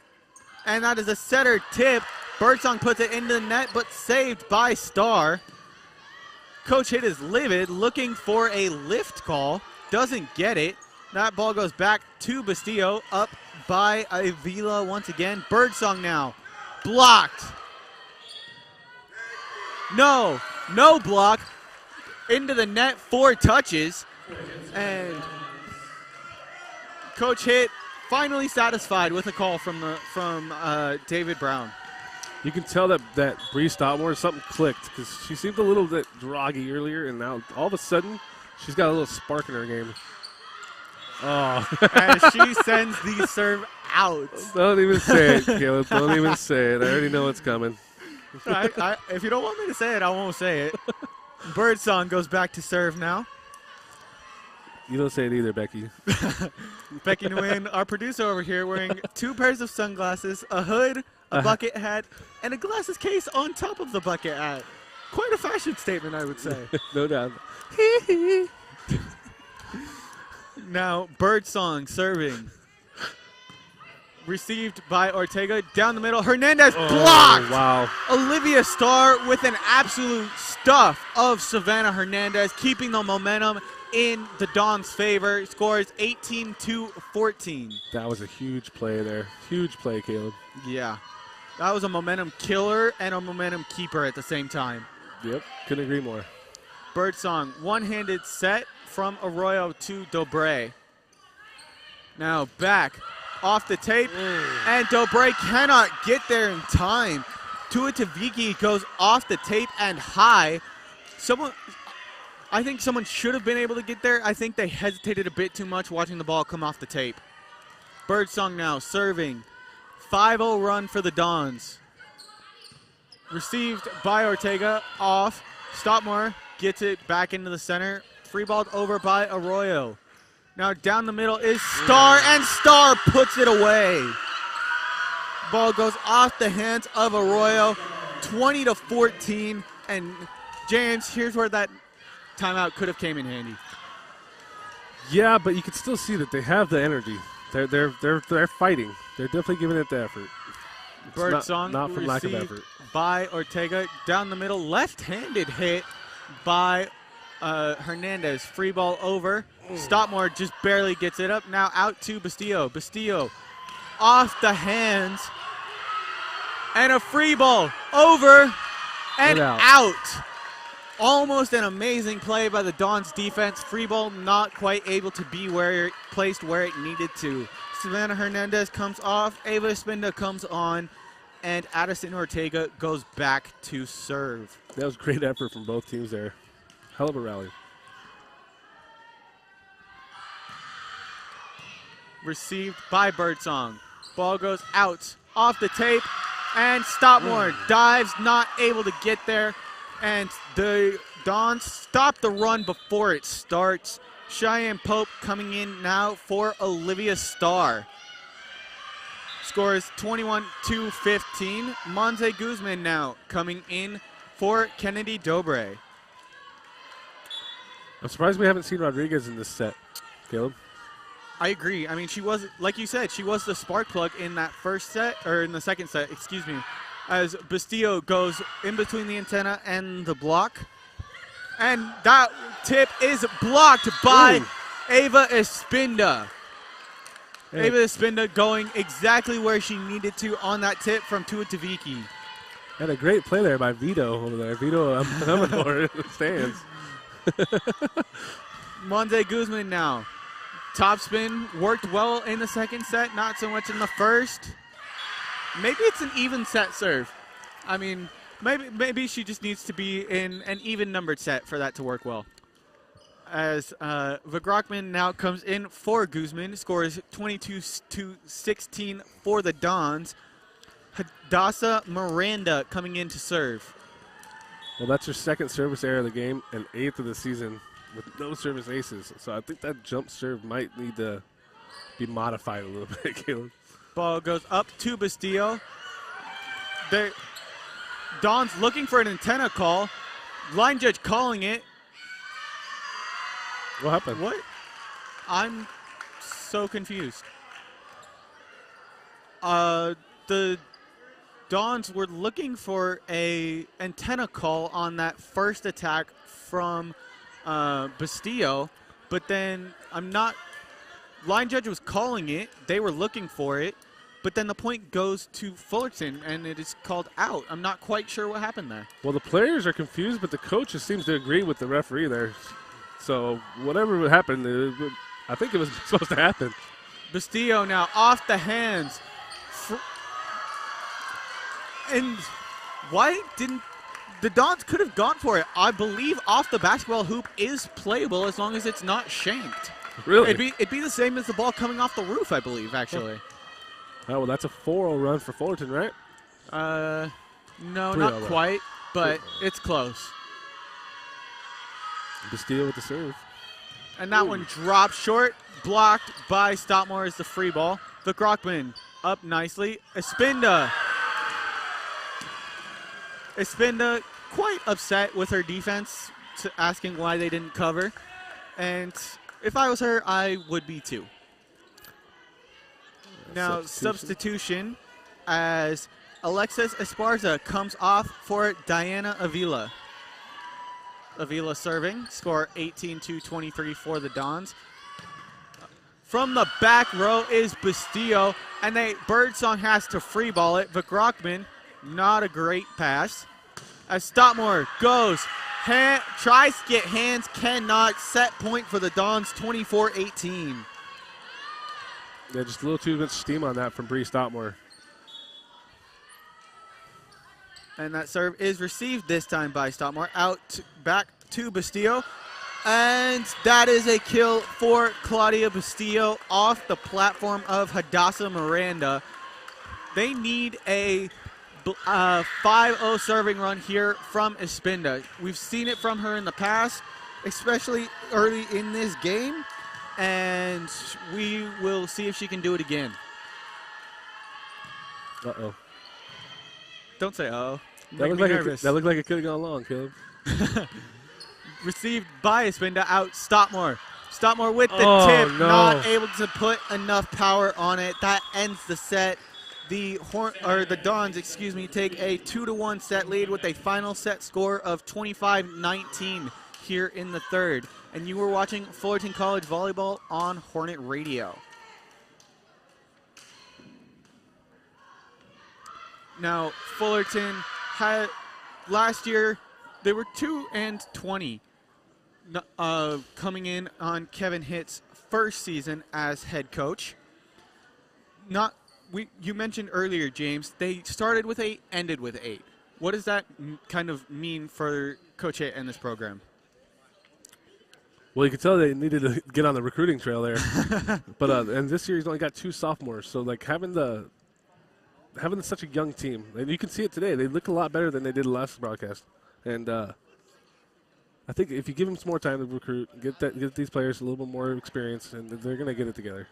And that is a setter tip. Birdsong puts it into the net, but saved by Star. Coach Hitt is livid, looking for a lift call. Doesn't get it. That ball goes back to Bastillo, up by Avila once again. Birdsong now. Blocked. No block. Into the net, 4 touches. And Coach Hitt finally satisfied with a call from David Brown. You can tell that Bree Stopmore, something clicked, because she seemed a little bit groggy earlier, and now all of a sudden she's got a little spark in her game. Oh. As she sends the serve out. Don't even say it, Caleb. Don't even say it. I already know what's coming. If you don't want me to say it, I won't say it. Birdsong goes back to serve now. You don't say it either, Becky. Becky Nguyen, our producer over here, wearing 2 pairs of sunglasses, a hood, a bucket hat, and a glasses case on top of the bucket hat. Quite a fashion statement, I would say. No doubt. Now, Birdsong serving. Received by Ortega. Down the middle. Hernandez blocked. Wow. Olivia Starr with an absolute stuff of Savannah Hernandez, keeping the momentum in the Dons' favor. Scores 18-14. That was a huge play there. Huge play, Caleb. Yeah. That was a momentum killer and a momentum keeper at the same time. Yep. Couldn't agree more. Birdsong, one-handed set from Arroyo to Dobre. Now back off the tape, and Dobre cannot get there in time. Tua Taviki goes off the tape and high. I think someone should have been able to get there. I think they hesitated a bit too much watching the ball come off the tape. Birdsong now serving. 5-0 run for the Dons. Received by Ortega, off. Stopmore gets it back into the center. Freeballed over by Arroyo. Now down the middle is Starr, and Starr puts it away. Ball goes off the hands of Arroyo, 20-14. And James, here's where that timeout could have came in handy. Yeah, but you can still see that they have the energy. They're fighting. They're definitely giving it the effort. Birdsong not from lack of effort. By Ortega, down the middle, left-handed hit by Hernandez. Free ball over. Stopmore just barely gets it up. Now out to Bastillo. Bastillo off the hands. And a free ball over and out. Almost an amazing play by the Dons defense. Free ball not quite able to be placed where it needed to. Savannah Hernandez comes off. Ava Espinda comes on. And Addison Ortega goes back to serve. That was great effort from both teams there. Hell of a rally. Received by Birdsong. Ball goes out off the tape. And Stopmore dives, not able to get there. And the Dons stop the run before it starts. Cheyenne Pope coming in now for Olivia Starr. Scores 21-15. Monse Guzman now coming in for Kennedy Dobre. I'm surprised we haven't seen Rodriguez in this set, Caleb. I agree. I mean, she was, like you said, she was the spark plug in that first set, or in the second set, excuse me. as Bastillo goes in between the antenna and the block. And that tip is blocked by Ava Espinda. Ava Espinda going exactly where she needed to on that tip from Tuataviki. And a great play there by Vito over there. Vito Amador in the stands. Monze Guzman now. Topspin worked well in the second set, not so much in the first. Maybe it's an even set serve. I mean, maybe she just needs to be in an even numbered set for that to work well. As Vagrokman now comes in for Guzman, scores 22-16 for the Dons. Hadassah Miranda coming in to serve. Well, that's her second service error of the game and 8th of the season with no service aces. So I think that jump serve might need to be modified a little bit, Caleb. Ball goes up to Bastillo. Don's looking for an antenna call. Line judge calling it. What happened? What? I'm so confused. The Dons were looking for a antenna call on that first attack from Bastillo, but then line judge was calling it. They were looking for it, but then the point goes to Fullerton, and it is called out. I'm not quite sure what happened there. Well, the players are confused, but the coach seems to agree with the referee there. So whatever happened, I think it was supposed to happen. Bastillo now off the hands. And why didn't the Dons could have gone for it? I believe off the basketball hoop is playable as long as it's not shanked. Really? It'd be the same as the ball coming off the roof, I believe, actually. Oh, well, that's a 4-0 run for Fullerton, right? No, not quite, but it's close. Bastillo with the serve. And that one dropped short, blocked by Stoutmore as the free ball. The Grockman up nicely. Espinda quite upset with her defense, asking why they didn't cover. And if I was her, I would be too. Now, substitution as Alexis Esparza comes off for Diana Avila. Avila serving, score 18-23 for the Dons. From the back row is Bastillo, and Birdsong has to free ball it. Vagrokman, not a great pass. As Stoutmore goes, tries to get hands, cannot. Set point for the Dons, 24-18. Yeah, just a little too much steam on that from Bree Stoutmore. And that serve is received this time by Stoutmore. Back to Bastillo. And that is a kill for Claudia Bastillo off the platform of Hadassah Miranda. They need a 5-0 serving run here from Espinda. We've seen it from her in the past, especially early in this game. And we will see if she can do it again. Uh-oh. Don't say uh-oh. That looked like it could have gone long, Caleb. Received by Espinda out. Stoutmore. Stoutmore with the tip. No. Not able to put enough power on it. That ends the set. The Dons, take a 2-1 set lead with a final set score of 25-19 here in the third. And you were watching Fullerton College Volleyball on Hornet Radio. Now, Fullerton had last year, they were 2-20 coming in on Kevin Hitt's first season as head coach. You mentioned earlier, James, they started with 8, ended with 8. What does that kind of mean for Coach Hitt and this program? Well, you could tell they needed to get on the recruiting trail there. But and this year he's only got 2 sophomores, so like having such a young team, and you can see it today. They look a lot better than they did last broadcast. And I think if you give them some more time to recruit, get these players a little bit more experience, and they're going to get it together.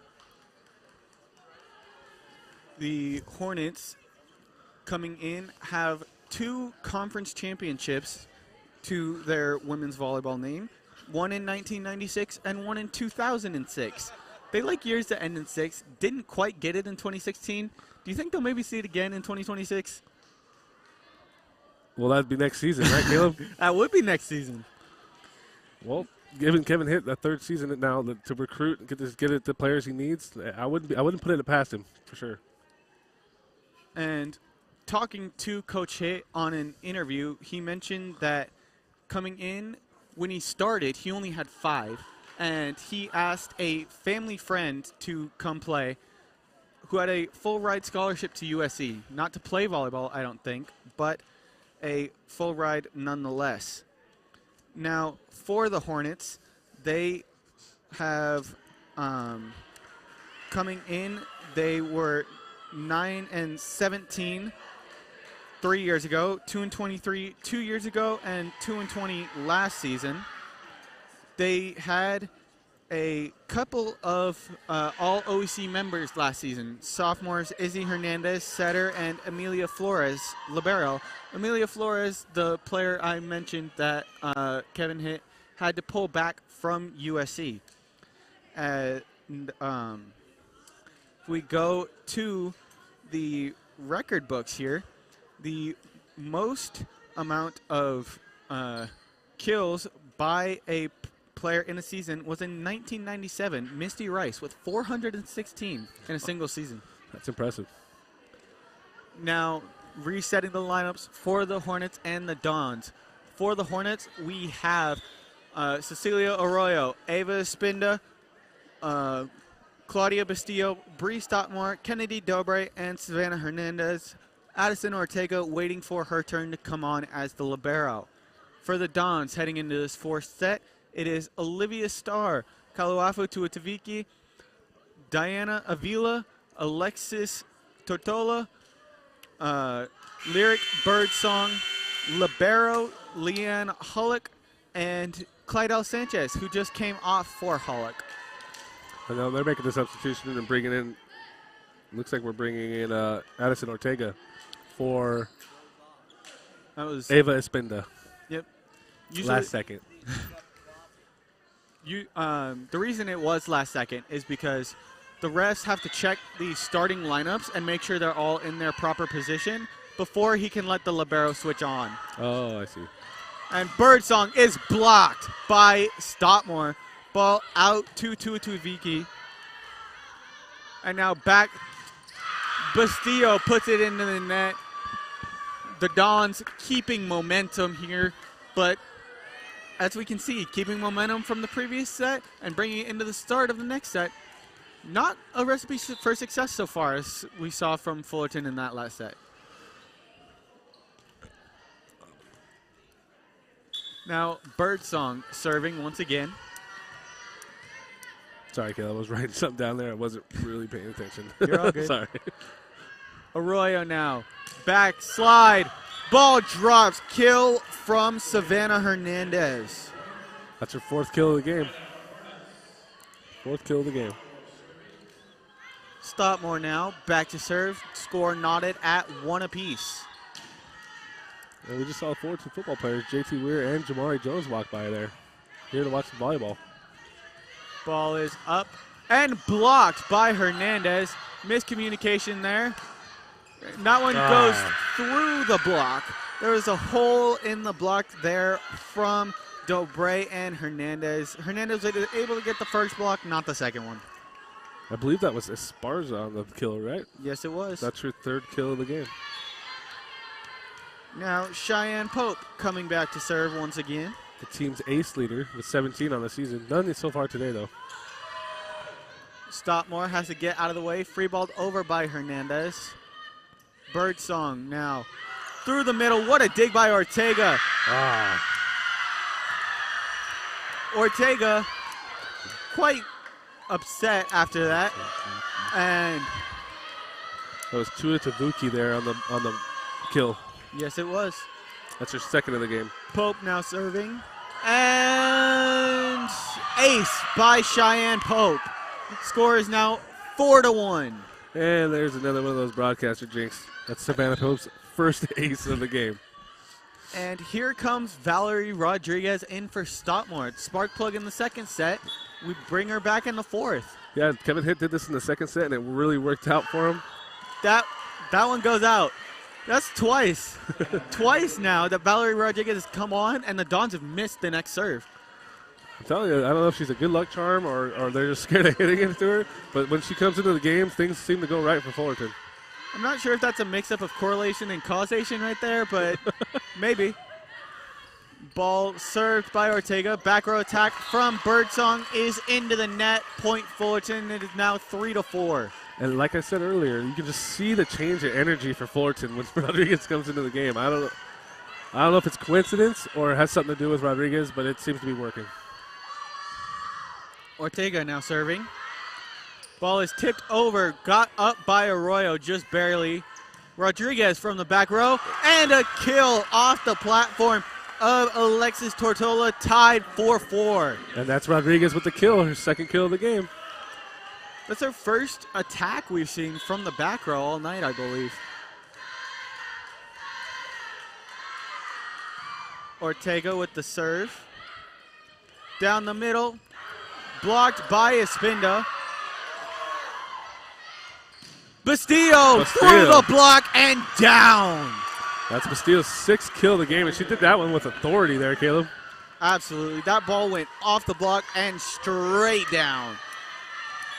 The Hornets coming in have 2 conference championships to their women's volleyball name. One in 1996 and one in 2006. They like years to end in 6. Didn't quite get it in 2016. Do you think they'll maybe see it again in 2026? Well, that'd be next season, right, Caleb? That would be next season. Well, given Kevin hit that third season now to recruit and get it the players he needs, I wouldn't put it past him for sure. And talking to Coach Hitt on an interview, he mentioned that coming in, when he started, he only had 5. And he asked a family friend to come play who had a full ride scholarship to USC. Not to play volleyball, I don't think, but a full ride nonetheless. Now, for the Hornets, they have coming in, they were 9-17 3 years ago, 2-23 2 years ago, and 2-20 last season. They had a couple of all OEC members last season. Sophomores Izzy Hernandez, setter, and Amelia Flores, libero. Amelia Flores, the player I mentioned that Kevin Hitt had to pull back from USC. If we go to the record books here, the most amount of kills by a player in a season was in 1997, Misty Rice with 416 in a single season. That's impressive. Now, resetting the lineups for the Hornets and the Dons. For the Hornets, we have Cecilia Arroyo, Ava Espinda, Claudia Bastillo, Bree Stockmore, Kennedy Dobre, and Savannah Hernandez. Addison Ortega waiting for her turn to come on as the libero. For the Dons, heading into this fourth set, it is Olivia Starr, Kaluafu Tuataviki, Diana Avila, Alexis Tortola, Lyric Birdsong, libero Leanne Hullock, and Clydell Sanchez, who just came off for Hullock. I know they're making the substitution and bringing in. Looks like we're bringing in Addison Ortega for That was Ava Espinda. Yep. Last second. The reason it was last second is because the refs have to check the starting lineups and make sure they're all in their proper position before he can let the libero switch on. Oh, I see. And Birdsong is blocked by Stockmore. Ball out to Tuataviki. And now back. Bastillo puts it into the net. The Dons keeping momentum here, but as we can see, keeping momentum from the previous set and bringing it into the start of the next set. Not a recipe for success so far, as we saw from Fullerton in that last set. Now, Birdsong serving once again. Sorry, Caleb. I was writing something down there. I wasn't really paying attention. You're all good. Sorry. Arroyo now. Back slide. Ball drops. Kill from Savannah Hernandez. That's her 4th kill of the game. 4th kill of the game. Stockmore now. Back to serve. Score knotted at 1 apiece. And we just saw 4 football players, JT Weir and Jamari Jones, walk by there. Here to watch the volleyball. Ball is up and blocked by Hernandez. Miscommunication there. That one goes through the block. There was a hole in the block there from Dobre and Hernandez. Hernandez was able to get the first block, not the second one. I believe that was Esparza on the kill, right? Yes, it was. That's her 3rd kill of the game. Now Cheyenne Pope coming back to serve once again. The team's ace leader with 17 on the season. None so far today, though. Stockmore has to get out of the way. Free balled over by Hernandez. Birdsong now through the middle. What a dig by Ortega. Ortega quite upset after that. And that was Tuataviki there on the kill. Yes, it was. That's her 2nd of the game. Pope now serving. And ace by Cheyenne Pope. Score is now 4-1. And there's another one of those broadcaster jinx. That's Savannah Pope's 1st ace of the game. And here comes Valerie Rodriguez in for Stockmore. Spark plug in the 2nd set. We bring her back in the 4th. Yeah, Kevin Hitt did this in the 2nd set, and it really worked out for him. That one goes out. That's twice. Twice now that Valerie Rodriguez has come on and the Dons have missed the next serve. I'm telling you, I don't know if she's a good luck charm or they're just scared of hitting it to her. But when she comes into the game, things seem to go right for Fullerton. I'm not sure if that's a mix-up of correlation and causation right there, but maybe. Ball served by Ortega. Back row attack from Birdsong is into the net. Point Fullerton. It is now 3-4. And like I said earlier, you can just see the change in energy for Fullerton when Rodriguez comes into the game. I don't know if it's coincidence or it has something to do with Rodriguez, but it seems to be working. Ortega now serving. Ball is tipped over, got up by Arroyo just barely. Rodriguez from the back row, and a kill off the platform of Alexis Tortola, tied 4-4. And that's Rodriguez with the kill, her second kill of the game. That's our first attack we've seen from the back row all night, I believe. Ortega with the serve. Down the middle. Blocked by Espinda. Bastillo through the block and down. That's Bastillo's 6th kill of the game, and she did that one with authority there, Caleb. Absolutely. That ball went off the block and straight down.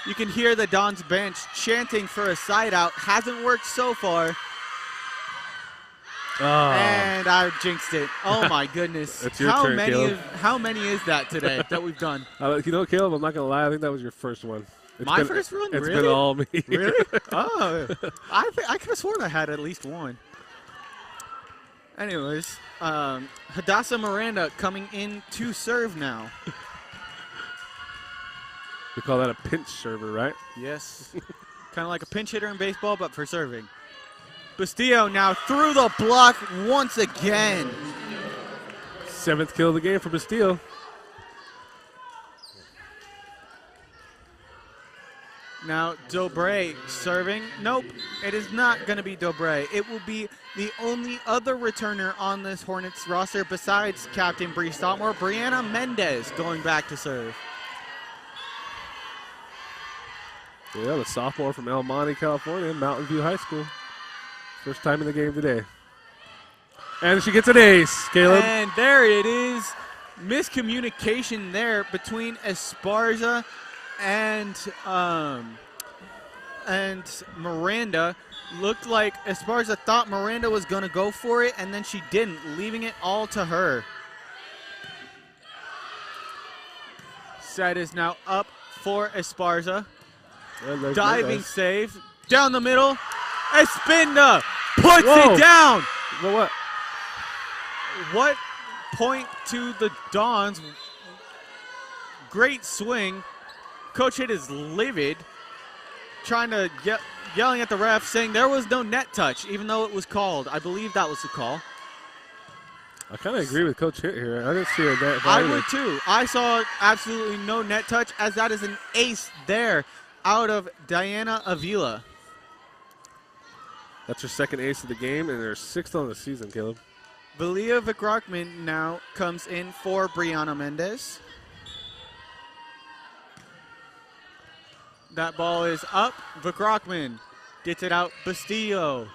You can hear the Dons bench chanting for a side out. Hasn't worked so far. Oh. And I jinxed it. Oh my goodness. That's your turn, Caleb. How many is that today that we've done? You know, Caleb, I'm not going to lie. I think that was your first one. My first one? It's Really? been all me. Really? Oh. I could have sworn I had at least one. Anyways, Hadassah Miranda coming in to serve now. We call that a pinch server, right? Yes. Kind of like a pinch hitter in baseball, but for serving. Bastillo now through the block once again. 7th kill of the game for Bastillo. Now Dobre serving. Nope, it is not going to be Dobre. It will be the only other returner on this Hornets roster besides Captain Bree Stockmore, Brianna Mendez, going back to serve. Yeah, the sophomore from El Monte, California, Mountain View High School. First time in the game today. And she gets an ace, Caleb. And there it is. Miscommunication there between Esparza and Miranda. Looked like Esparza thought Miranda was going to go for it, and then she didn't, leaving it all to her. Set is now up for Esparza. Diving save. Down the middle. Espinda puts it down. Well, What point to the Dons. Great swing. Coach Hitt is livid, trying to yelling at the ref, saying there was no net touch, even though it was called. I believe that was the call. I kind of agree with Coach Hitt here. I didn't see a net. I would too. I saw absolutely no net touch, as that is an ace there out of Diana Avila. That's her second ace of the game, and her 6th on the season, Caleb. Valia Vikrakman now comes in for Brianna Mendez. That ball is up. Vikrakman gets it out. Bastillo.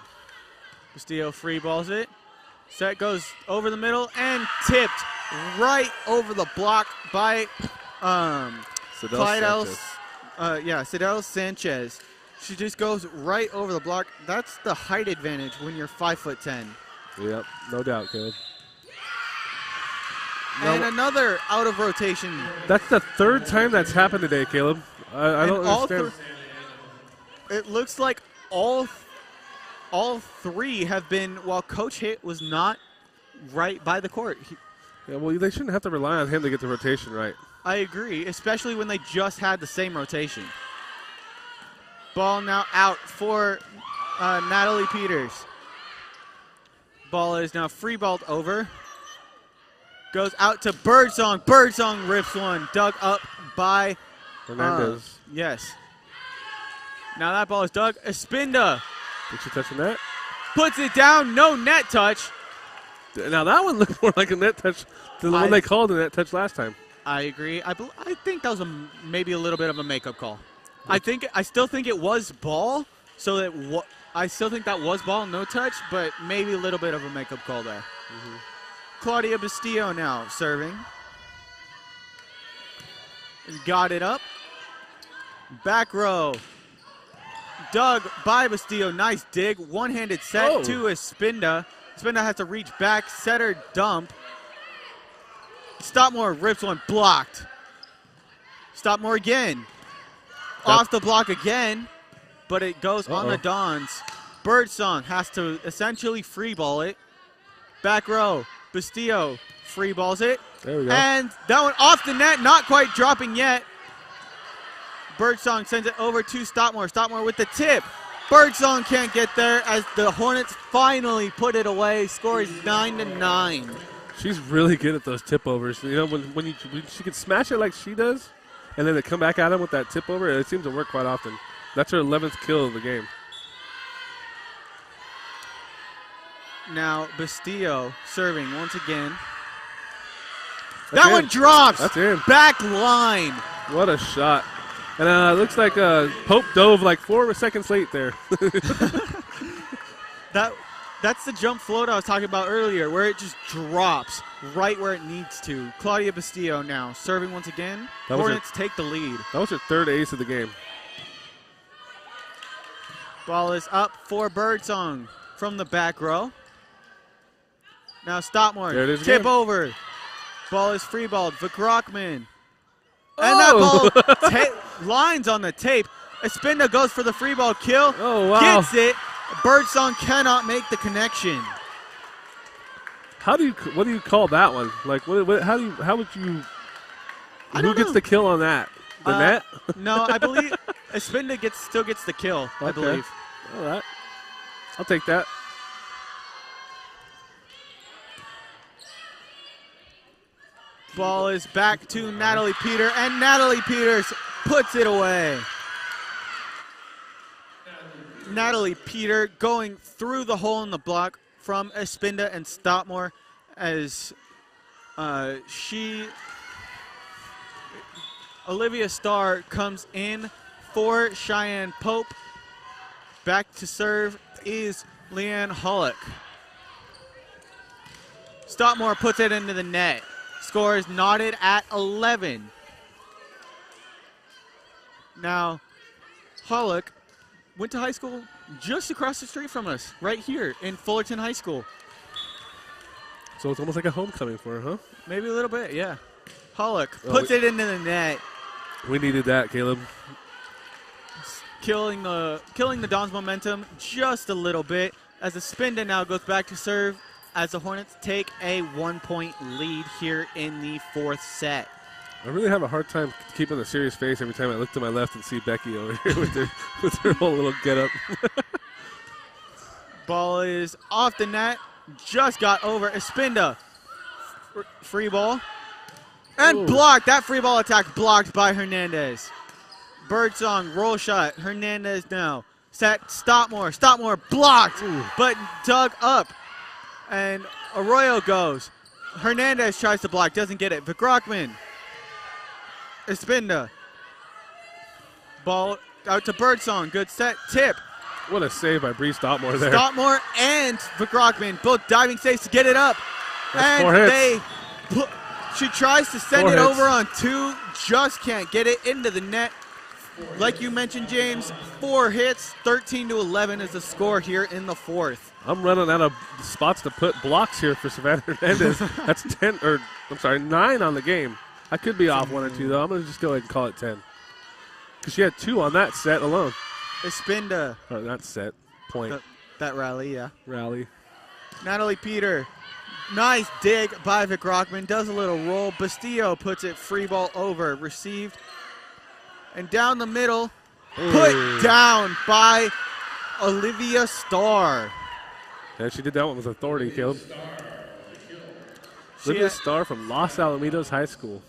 Bastillo free balls it. Set goes over the middle and tipped right over the block by Sidel Sanchez. She just goes right over the block. That's the height advantage when you're 5'10". Yep, no doubt, Caleb. And another out of rotation. That's the 3rd time that's happened today, Caleb. I don't understand. It looks like all 3 have been while Coach Hitt was not right by the court. Yeah, well, they shouldn't have to rely on him to get the rotation right. I agree, especially when they just had the same rotation. Ball now out for Natalie Peters. Ball is now free balled over. Goes out to Birdsong. Birdsong rips one. Dug up by Hernandez. Yes. Now that ball is dug. Espinda. Did she touch the net? Puts it down. No net touch. Now that one looked more like a net touch than the one they called a net touch last time. I agree. I think that was maybe a little bit of a makeup call. I still think it was ball, so that I still think that was ball, no touch, but maybe a little bit of a makeup call there. Claudia Bastillo now serving. Got it up. Back row. Dug by Bastillo. Nice dig. One-handed set to Espinda. Espinda has to reach back. Setter dump. Stopmore rips one. Blocked. Stopmore again. Off the block again. But it goes on the Dons. Birdsong has to essentially free ball it. Back row. Bastillo free balls it. There we go. And that one off the net, not quite dropping yet. Birdsong sends it over to Stopmore. Stopmore with the tip. Birdsong can't get there as the Hornets finally put it away. Score is 9-9. She's really good at those tip overs. You know, when she can smash it like she does, and then they come back at him with that tip over, it seems to work quite often. That's her 11th kill of the game. Now Bastillo serving once again. That one drops. That's in. Back line. What a shot. And it looks like Pope dove like 4 seconds late there. That's the jump float I was talking about earlier, where it just drops right where it needs to. Claudia Bastillo now serving once again. Hornets take the lead. That was her 3rd ace of the game. Ball is up for Birdsong from the back row. Now Stopmore. There it is Tip again. over. Ball is free balled. Vakrockman. And that ball lines on the tape. Espinda goes for the free ball kill. Oh, wow. Gets it. Birdsong cannot make the connection. What do you call that one? Like, how would you? Who gets the kill on that? The net? No, I believe Espinda still gets the kill. Okay. I believe. All right, I'll take that. Ball is back to Natalie Peter, and Natalie Peters puts it away. Natalie Peter going through the hole in the block from Espinda and Stopmore as Olivia Starr comes in for Cheyenne Pope. Back to serve is Leanne Hollick. Stopmore puts it into the net. Score is knotted at 11. Now, Hollick went to high school just across the street from us, right here in Fullerton High School. So it's almost like a homecoming for her, huh? Maybe a little bit, yeah. Hollick puts it into the net. We needed that, Caleb. Killing the Dons' momentum just a little bit as the Espinda now goes back to serve as the Hornets take a 1-point lead here in the 4th set. I really have a hard time keeping a serious face every time I look to my left and see Becky over here with her whole little get-up. Ball is off the net. Just got over. Espinda. Free ball. And blocked. That free ball attack blocked by Hernandez. Birdsong, roll shot. Hernandez now. Set. Stopmore. Stopmore blocked, but dug up. And Arroyo goes. Hernandez tries to block. Doesn't get it. Vakrockman. Espinda. Ball out to Birdsong. Good set. Tip. What a save by Bree Stopmore there. Stopmore and Vakrockman both diving saves to get it up. That's and 4 hits. She tries to send it over on 2. Just can't get it into the net. Like you mentioned, James, 4 hits. 13-11 is the score here in the 4th. I'm running out of spots to put blocks here for Savannah Hernandez. That's 9 on the game. I could be off 1 or 2, though. I'm going to just go ahead and call it 10. Because she had 2 on that set alone. Espinda. Or not set. Point. That rally, yeah. Rally. Natalie Peter. Nice dig by Vakrockman. Does a little roll. Bastillo puts it free ball over. Received. And down the middle. Put down by Olivia Starr. Yeah, she did that one with authority, Caleb. Olivia Starr from Los Alamitos High School.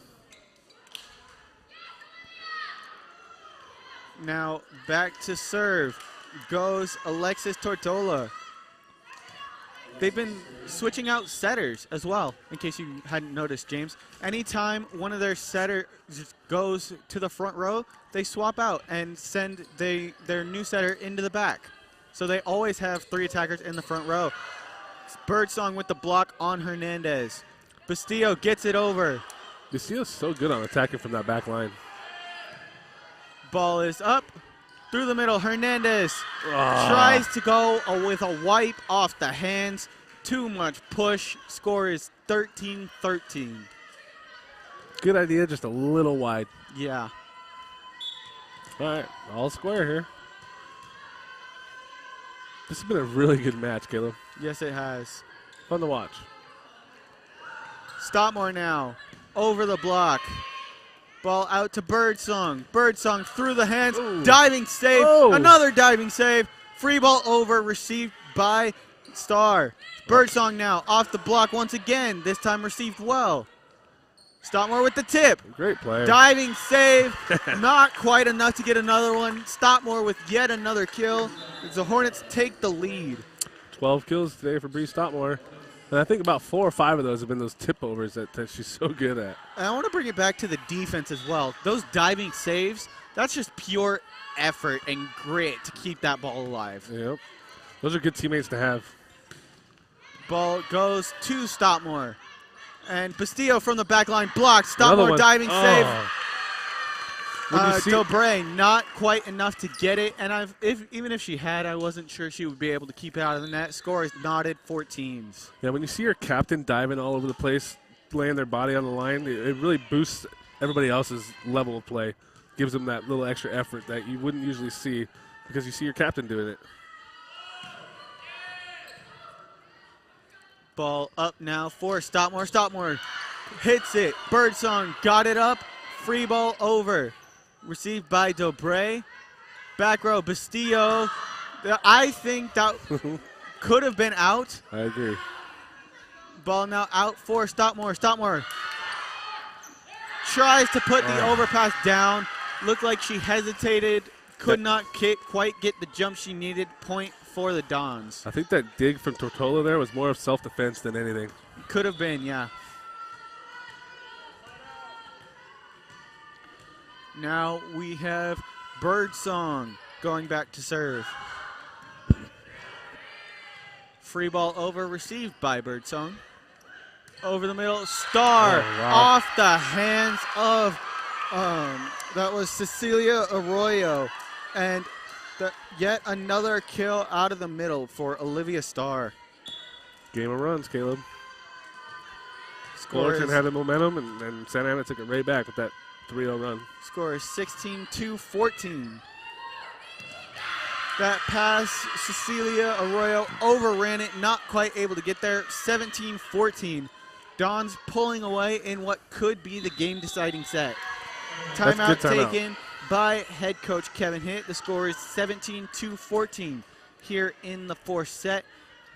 Now back to serve goes Alexis Tortola. They've been switching out setters as well, in case you hadn't noticed, James. Anytime one of their setters goes to the front row, they swap out and send their new setter into the back. So they always have 3 attackers in the front row. Birdsong with the block on Hernandez. Bastillo gets it over. Bastillo's so good on attacking from that back line. Ball is up through the middle. Hernandez tries to go with a wipe off the hands. Too much push. Score is 13-13. Good idea, just a little wide. Yeah. All right, all square here. This has been a really good match, Caleb. Yes, it has. Fun to watch. Stoppmore now. Over the block. Ball out to Birdsong. Birdsong through the hands. Ooh. Diving save. Oh. Another diving save. Free ball over. Received by Starr. Birdsong now off the block once again. This time received well. Stoppmore with the tip. Great play. Diving save. Not quite enough to get another one. Stoppmore with yet another kill. The Hornets take the lead. 12 kills today for Bree Stoppmore. And I think about 4 or 5 of those have been those tip overs that she's so good at. And I want to bring it back to the defense as well. Those diving saves, that's just pure effort and grit to keep that ball alive. Yep. Those are good teammates to have. Ball goes to Stoppmore. And Bastillo from the back line blocks. Stoppmore diving save. Dobre not quite enough to get it. And even if she had, I wasn't sure she would be able to keep it out of the net. Score is knotted 14s. Yeah, when you see your captain diving all over the place, laying their body on the line, it really boosts everybody else's level of play. Gives them that little extra effort that you wouldn't usually see because you see your captain doing it. Ball up now for Stoppmore. Stoppmore hits it. Birdsong got it up. Free ball over. Received by Dobre. Back row, Bastillo. I think that could have been out. I agree. Ball now out for Stoppmore. Stoppmore tries to put the overpass down. Looked like she hesitated. Could not quite get the jump she needed. Point for the Dons. I think that dig from Tortola there was more of self-defense than anything. Could have been, yeah. Now we have Birdsong going back to serve. Free ball over, received by Birdsong. Over the middle, Starr off the hands of, that was Cecilia Arroyo. And yet another kill out of the middle for Olivia Starr. Game of runs, Caleb. Score Fullerton had the momentum, and Santa Ana took it right back with that 3-0 run. Score is 16-14. That pass, Cecilia Arroyo overran it, not quite able to get there. 17-14. Dons pulling away in what could be the game-deciding set. Timeout taken by head coach Kevin Hitt. The score is 17-14 here in the fourth set.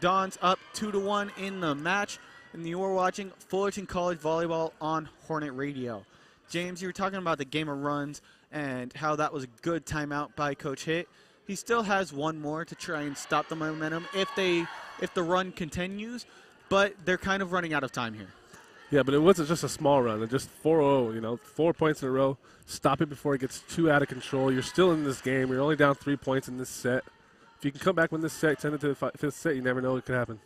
Dons up 2-1 in the match, and you are watching Fullerton College Volleyball on Hornet Radio. James, you were talking about the game of runs and how that was a good timeout by Coach Hitt. He still has one more to try and stop the momentum if the run continues, but they're kind of running out of time here. Yeah, but it wasn't just a small run. It just 4-0, 4 points in a row. Stop it before it gets too out of control. You're still in this game. You're only down 3 points in this set. If you can come back with this set, send it to the fifth set, you never know what could happen.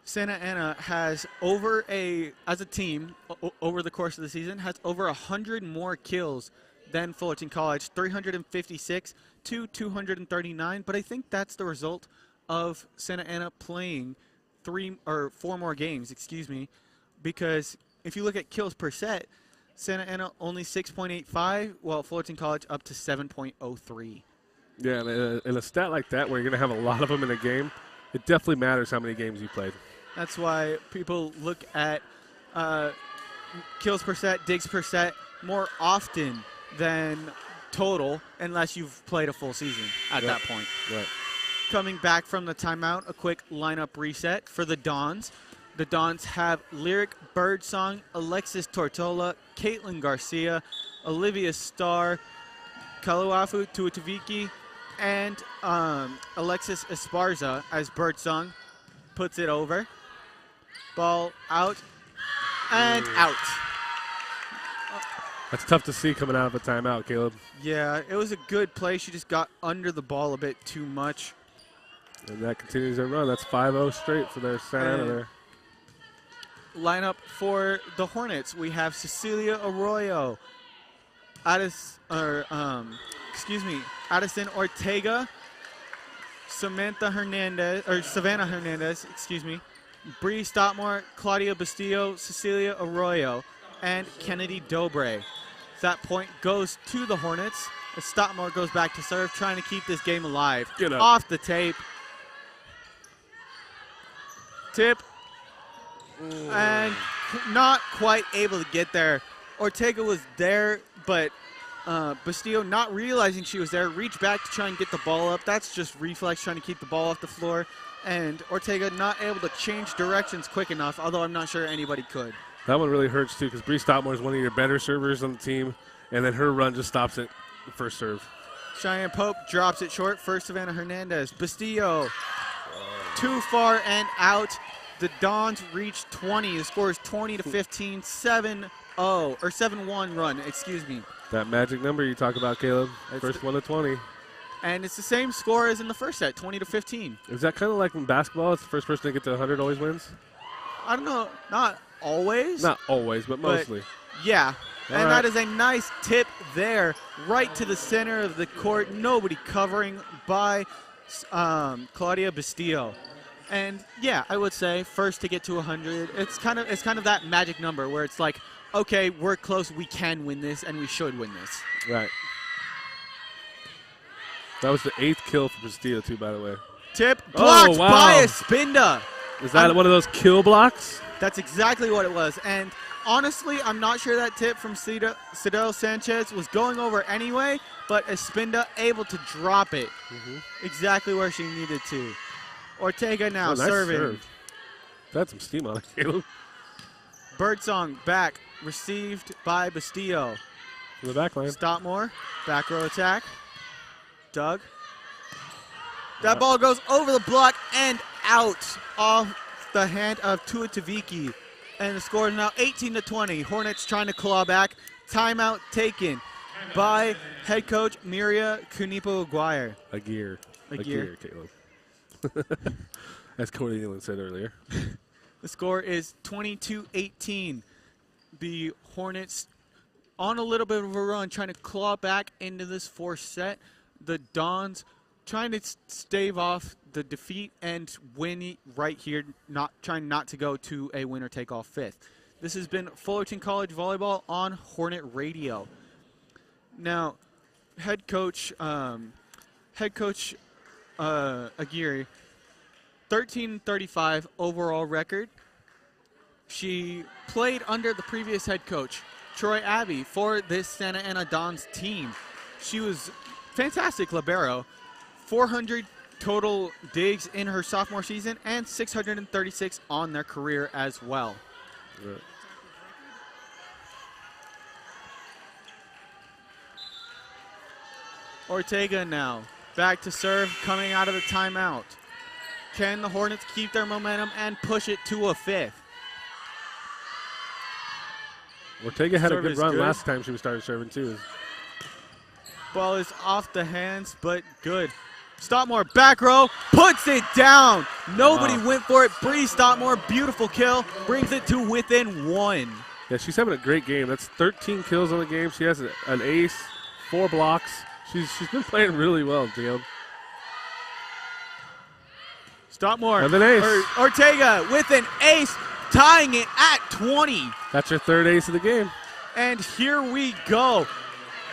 Santa Ana has as a team, over the course of the season, has over 100 more kills than Fullerton College, 356 to 239. But I think that's the result of Santa Ana playing 4 more games, because if you look at kills per set, Santa Ana only 6.85, while Fullerton College up to 7.03. Yeah, and in a stat like that where you're going to have a lot of them in a game, it definitely matters how many games you played. That's why people look at kills per set, digs per set more often than total, unless you've played a full season at that point. Right. Coming back from the timeout, a quick lineup reset for the Dons. The Dons have Lyric Birdsong, Alexis Tortola, Caitlin Garcia, Olivia Starr, Kaluafu Tuataviki, and Alexis Esparza as Birdsong puts it over. Ball out and out. That's tough to see coming out of a timeout, Caleb. Yeah, it was a good play. She just got under the ball a bit too much. And that continues their run. That's 5-0 straight for their Santa Ana there. Lineup for the Hornets. We have Cecilia Arroyo, Addison Ortega, Savannah Hernandez, Bree Stottmore, Claudia Bastillo, Cecilia Arroyo, and Kennedy Dobre. That point goes to the Hornets as Stottmore goes back to serve, trying to keep this game alive. Get up. Off the tape. Tip. And not quite able to get there. Ortega was there, but Bastillo, not realizing she was there, reached back to try and get the ball up. That's just reflex, trying to keep the ball off the floor. And Ortega not able to change directions quick enough, although I'm not sure anybody could. That one really hurts, too, because Bree Stottmore is one of your better servers on the team, and then her run just stops it first serve. Cheyenne Pope drops it short for Savannah Hernandez. Bastillo, too far and out. The Dons reach 20. The score is 20-15, 7-0, or 7-1 run, excuse me. That magic number you talk about, Caleb. First one to 20. And it's the same score as in the first set, 20-15. Is that kind of like in basketball? It's the first person to get to 100 always wins? I don't know. Not always. Not always, but mostly. Yeah. All And right. that is a nice tip there, right to the center of the court. Nobody covering by Claudia Bastillo. And yeah, I would say first to get to 100. It's kind of that magic number where it's like, okay, we're close. We can win this, and we should win this. Right. That was the 8th kill for Bastillo, too, by the way. Tip blocked wow. by Espinda. Is that one of those kill blocks? That's exactly what it was. And honestly, I'm not sure that tip from Cedel Sanchez was going over anyway, but Espinda able to drop it exactly where she needed to. Ortega now nice serving. Serve. That's some steam on it, Caleb. Birdsong back, received by Bastillo. From the back line. Stottmore, back row attack. Doug. That ball goes over the block and out off the hand of Tua Taviki. And the score is now 18-20. Hornets trying to claw back. Timeout taken by head coach Miria Kunipo Aguirre, Caleb. As Cody Nealon said earlier. The score is 22-18. The Hornets on a little bit of a run, trying to claw back into this fourth set. The Dons trying to stave off the defeat and win right here, trying not to go to a winner-take-all fifth. This has been Fullerton College Volleyball on Hornet Radio. Now, head coach Aguirre, 13-35 overall record. She played under the previous head coach, Troy Abbey, for this Santa Ana Dons team. She was fantastic libero, 400 total digs in her sophomore season and 636 on their career as well. Right. Ortega now back to serve, coming out of the timeout. Can the Hornets keep their momentum and push it to a fifth? Ortega had Serve a good is run good. last time she started serving, too. Ball is off the hands, but good. Stottmore, back row, puts it down. Nobody went for it. Bree Stottmore, beautiful kill, brings it to within one. Yeah, she's having a great game. That's 13 kills on the game. She has an ace, 4 blocks. She's been playing really well, Caleb. Stottmore, And an ace. Ortega with an ace, tying it at 20. That's your 3rd ace of the game. And here we go.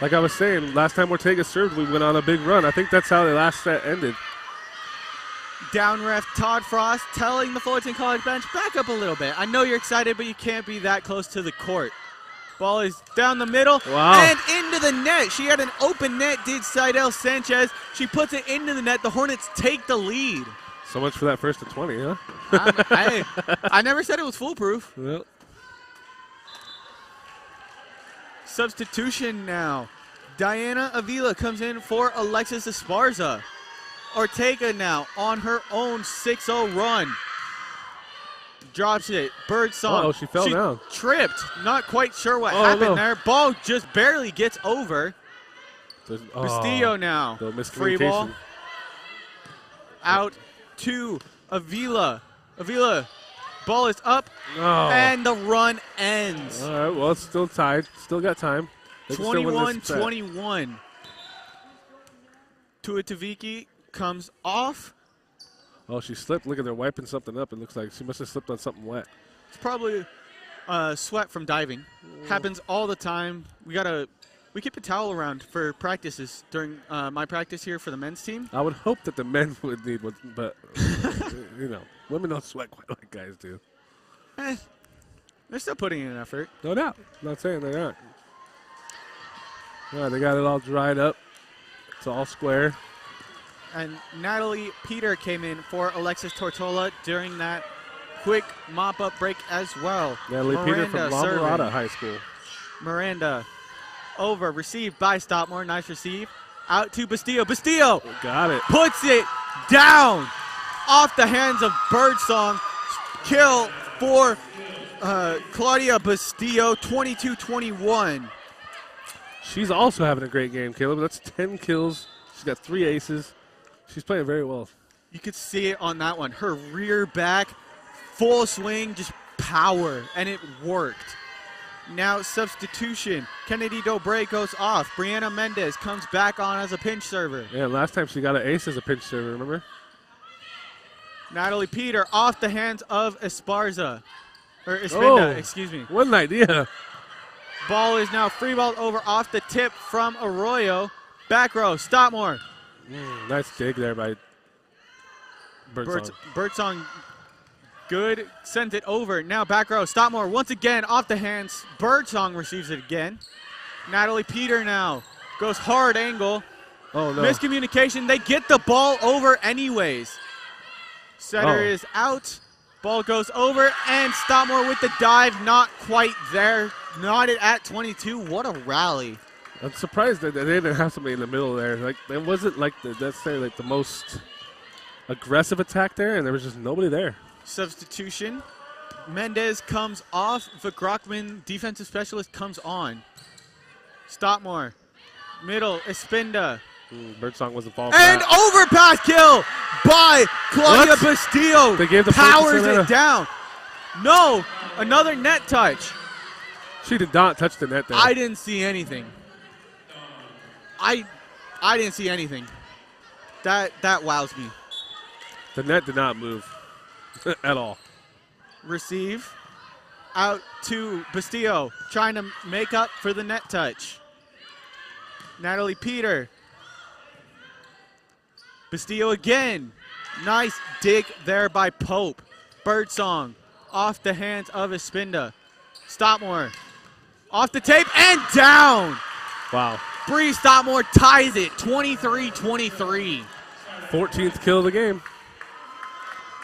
Like I was saying, last time Ortega served, we went on a big run. I think that's how the last set ended. Down ref Todd Frost telling the Fullerton College bench, back up a little bit. I know you're excited, but you can't be that close to the court. Ball is down the middle and into the net. She had an open net, did Seidel Sanchez. She puts it into the net. The Hornets take the lead. So much for that first to 20, huh? I never said it was foolproof. Well, Substitution now. Diana Avila comes in for Alexis Esparza. Ortega now on her own 6-0 run. Drops it. Birdsong. Uh-oh, she fell down. Tripped. Not quite sure what happened there. Ball just barely gets over. Bastillo now. The Free ball. miscommunication. Out. to Avila. Avila, ball is up, Oh. and the run ends. All right, well, it's still tied. Still got time. They can still win this set. 21-21. Tuataviki comes off. Oh, she slipped. Look at her wiping something up. It looks like she must have slipped on something wet. It's probably sweat from diving. Happens all the time. We keep a towel around for practices during my practice here for the men's team. I would hope that the men would need one, but, you know, women don't sweat quite like guys do. They're still putting in an effort. No doubt. I'm not saying they're not. All right, they got it all dried up. It's all square. And Natalie Peter came in for Alexis Tortola during that quick mop-up break as well. Natalie Peter from La serving. Mirada High School. Miranda over, received by Stopmore. Nice receive. Out to Bastillo. Bastillo Got it. puts it down off the hands of Birdsong. Kill for Claudia Bastillo, 22-21. She's also having a great game, Caleb. That's 10 kills. She's got 3 aces. She's playing very well. You could see it on that one. Her rear back, full swing, just power, and it worked. Now substitution. Kennedy Dobre goes off. Brianna Mendez comes back on as a pinch server. Yeah, last time she got an ace as a pinch server, remember? Natalie Peter off the hands of Esparza. Or Espinda, excuse me. What an idea. Ball is now free balled over off the tip from Arroyo. Back row, Stopmore. Nice dig there by Birdsong. Birdsong, good, sends it over. Now back row, Stopmore once again off the hands. Birdsong receives it again. Natalie Peter now goes hard angle. Oh, no. Miscommunication, they get the ball over anyways. Setter is out. Ball goes over, and Stopmore with the dive, not quite there. Knotted at 22. What a rally. I'm surprised that they didn't have somebody in the middle there. Like, it wasn't like necessarily like the most aggressive attack there, and there was just nobody there. Substitution. Mendez comes off. Vakrockman, defensive specialist, comes on. Stopmore. Middle, Espinda. Birdsong wasn't falling. And overpass kill by Claudia What? Bastillo. They gave the powers point to it down. No, another net touch. She did not touch the net there. I didn't see anything. I didn't see anything. That wows me. The net did not move at all. Receive out to Bastillo, trying to make up for the net touch. Natalie Peter. Bastillo again. Nice dig there by Pope. Birdsong off the hands of Espinda. Stopmore off the tape and down. Wow. Bree Stopmore ties it 23-23. 14th kill of the game.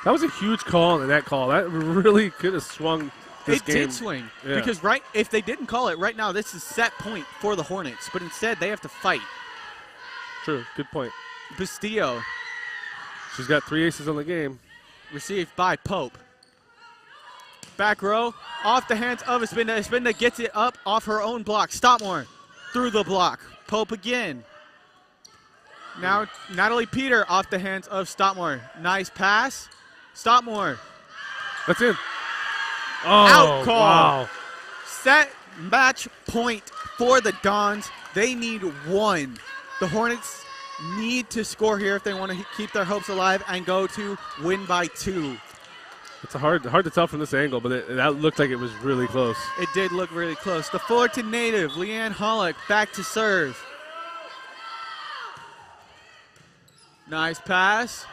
That was a huge call on the net call. That really could have swung this game. It did swing. Yeah. Because if they didn't call it right now, this is set point for the Hornets. But instead, they have to fight. True. Good point. Bastillo She's got 3 aces on the game. received by Pope. Back row, off the hands of Espinda. Espinda gets it up off her own block. Stopmore through the block. Pope again. Now Natalie Peter off the hands of Stopmore. Nice pass. Stopmore. That's in. Oh, Out call. wow. Set match point for the Dons. They need 1. The Hornets need to score here if they want to keep their hopes alive and go to win by 2. It's hard to tell from this angle, but that looked like it was really close. It did look really close. The Fullerton native, Leanne Hollick, back to serve. Nice pass.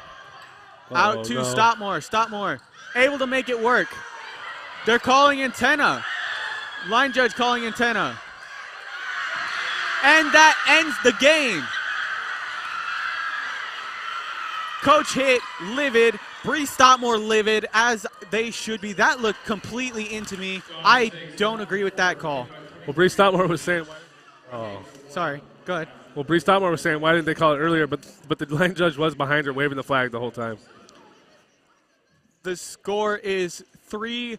Out to Stopmore. Stopmore able to make it work. They're calling antenna. Line judge calling antenna. And that ends the game. Coach hit livid. Bree Stopmore livid, as they should be. That looked completely into me. I don't agree with that call. Well, Bree Stopmore was saying, Sorry, go ahead. Well, Bree Stopmore was saying, why didn't they call it earlier? But the line judge was behind her waving the flag the whole time. The score is 3-1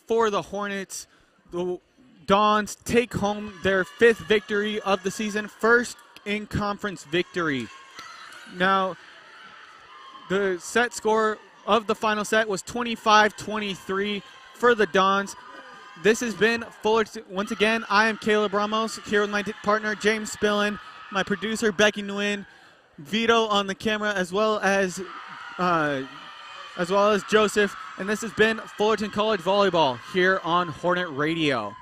for the Hornets. The Dons take home their 5th victory of the season, first in conference victory. Now, The set score of the final set was 25-23 for the Dons. This has been Fullerton. Once again, I am Caleb Ramos here with my partner James Spillin, my producer Becky Nguyen, Vito on the camera, as well as Joseph. And this has been Fullerton College Volleyball here on Hornet Radio.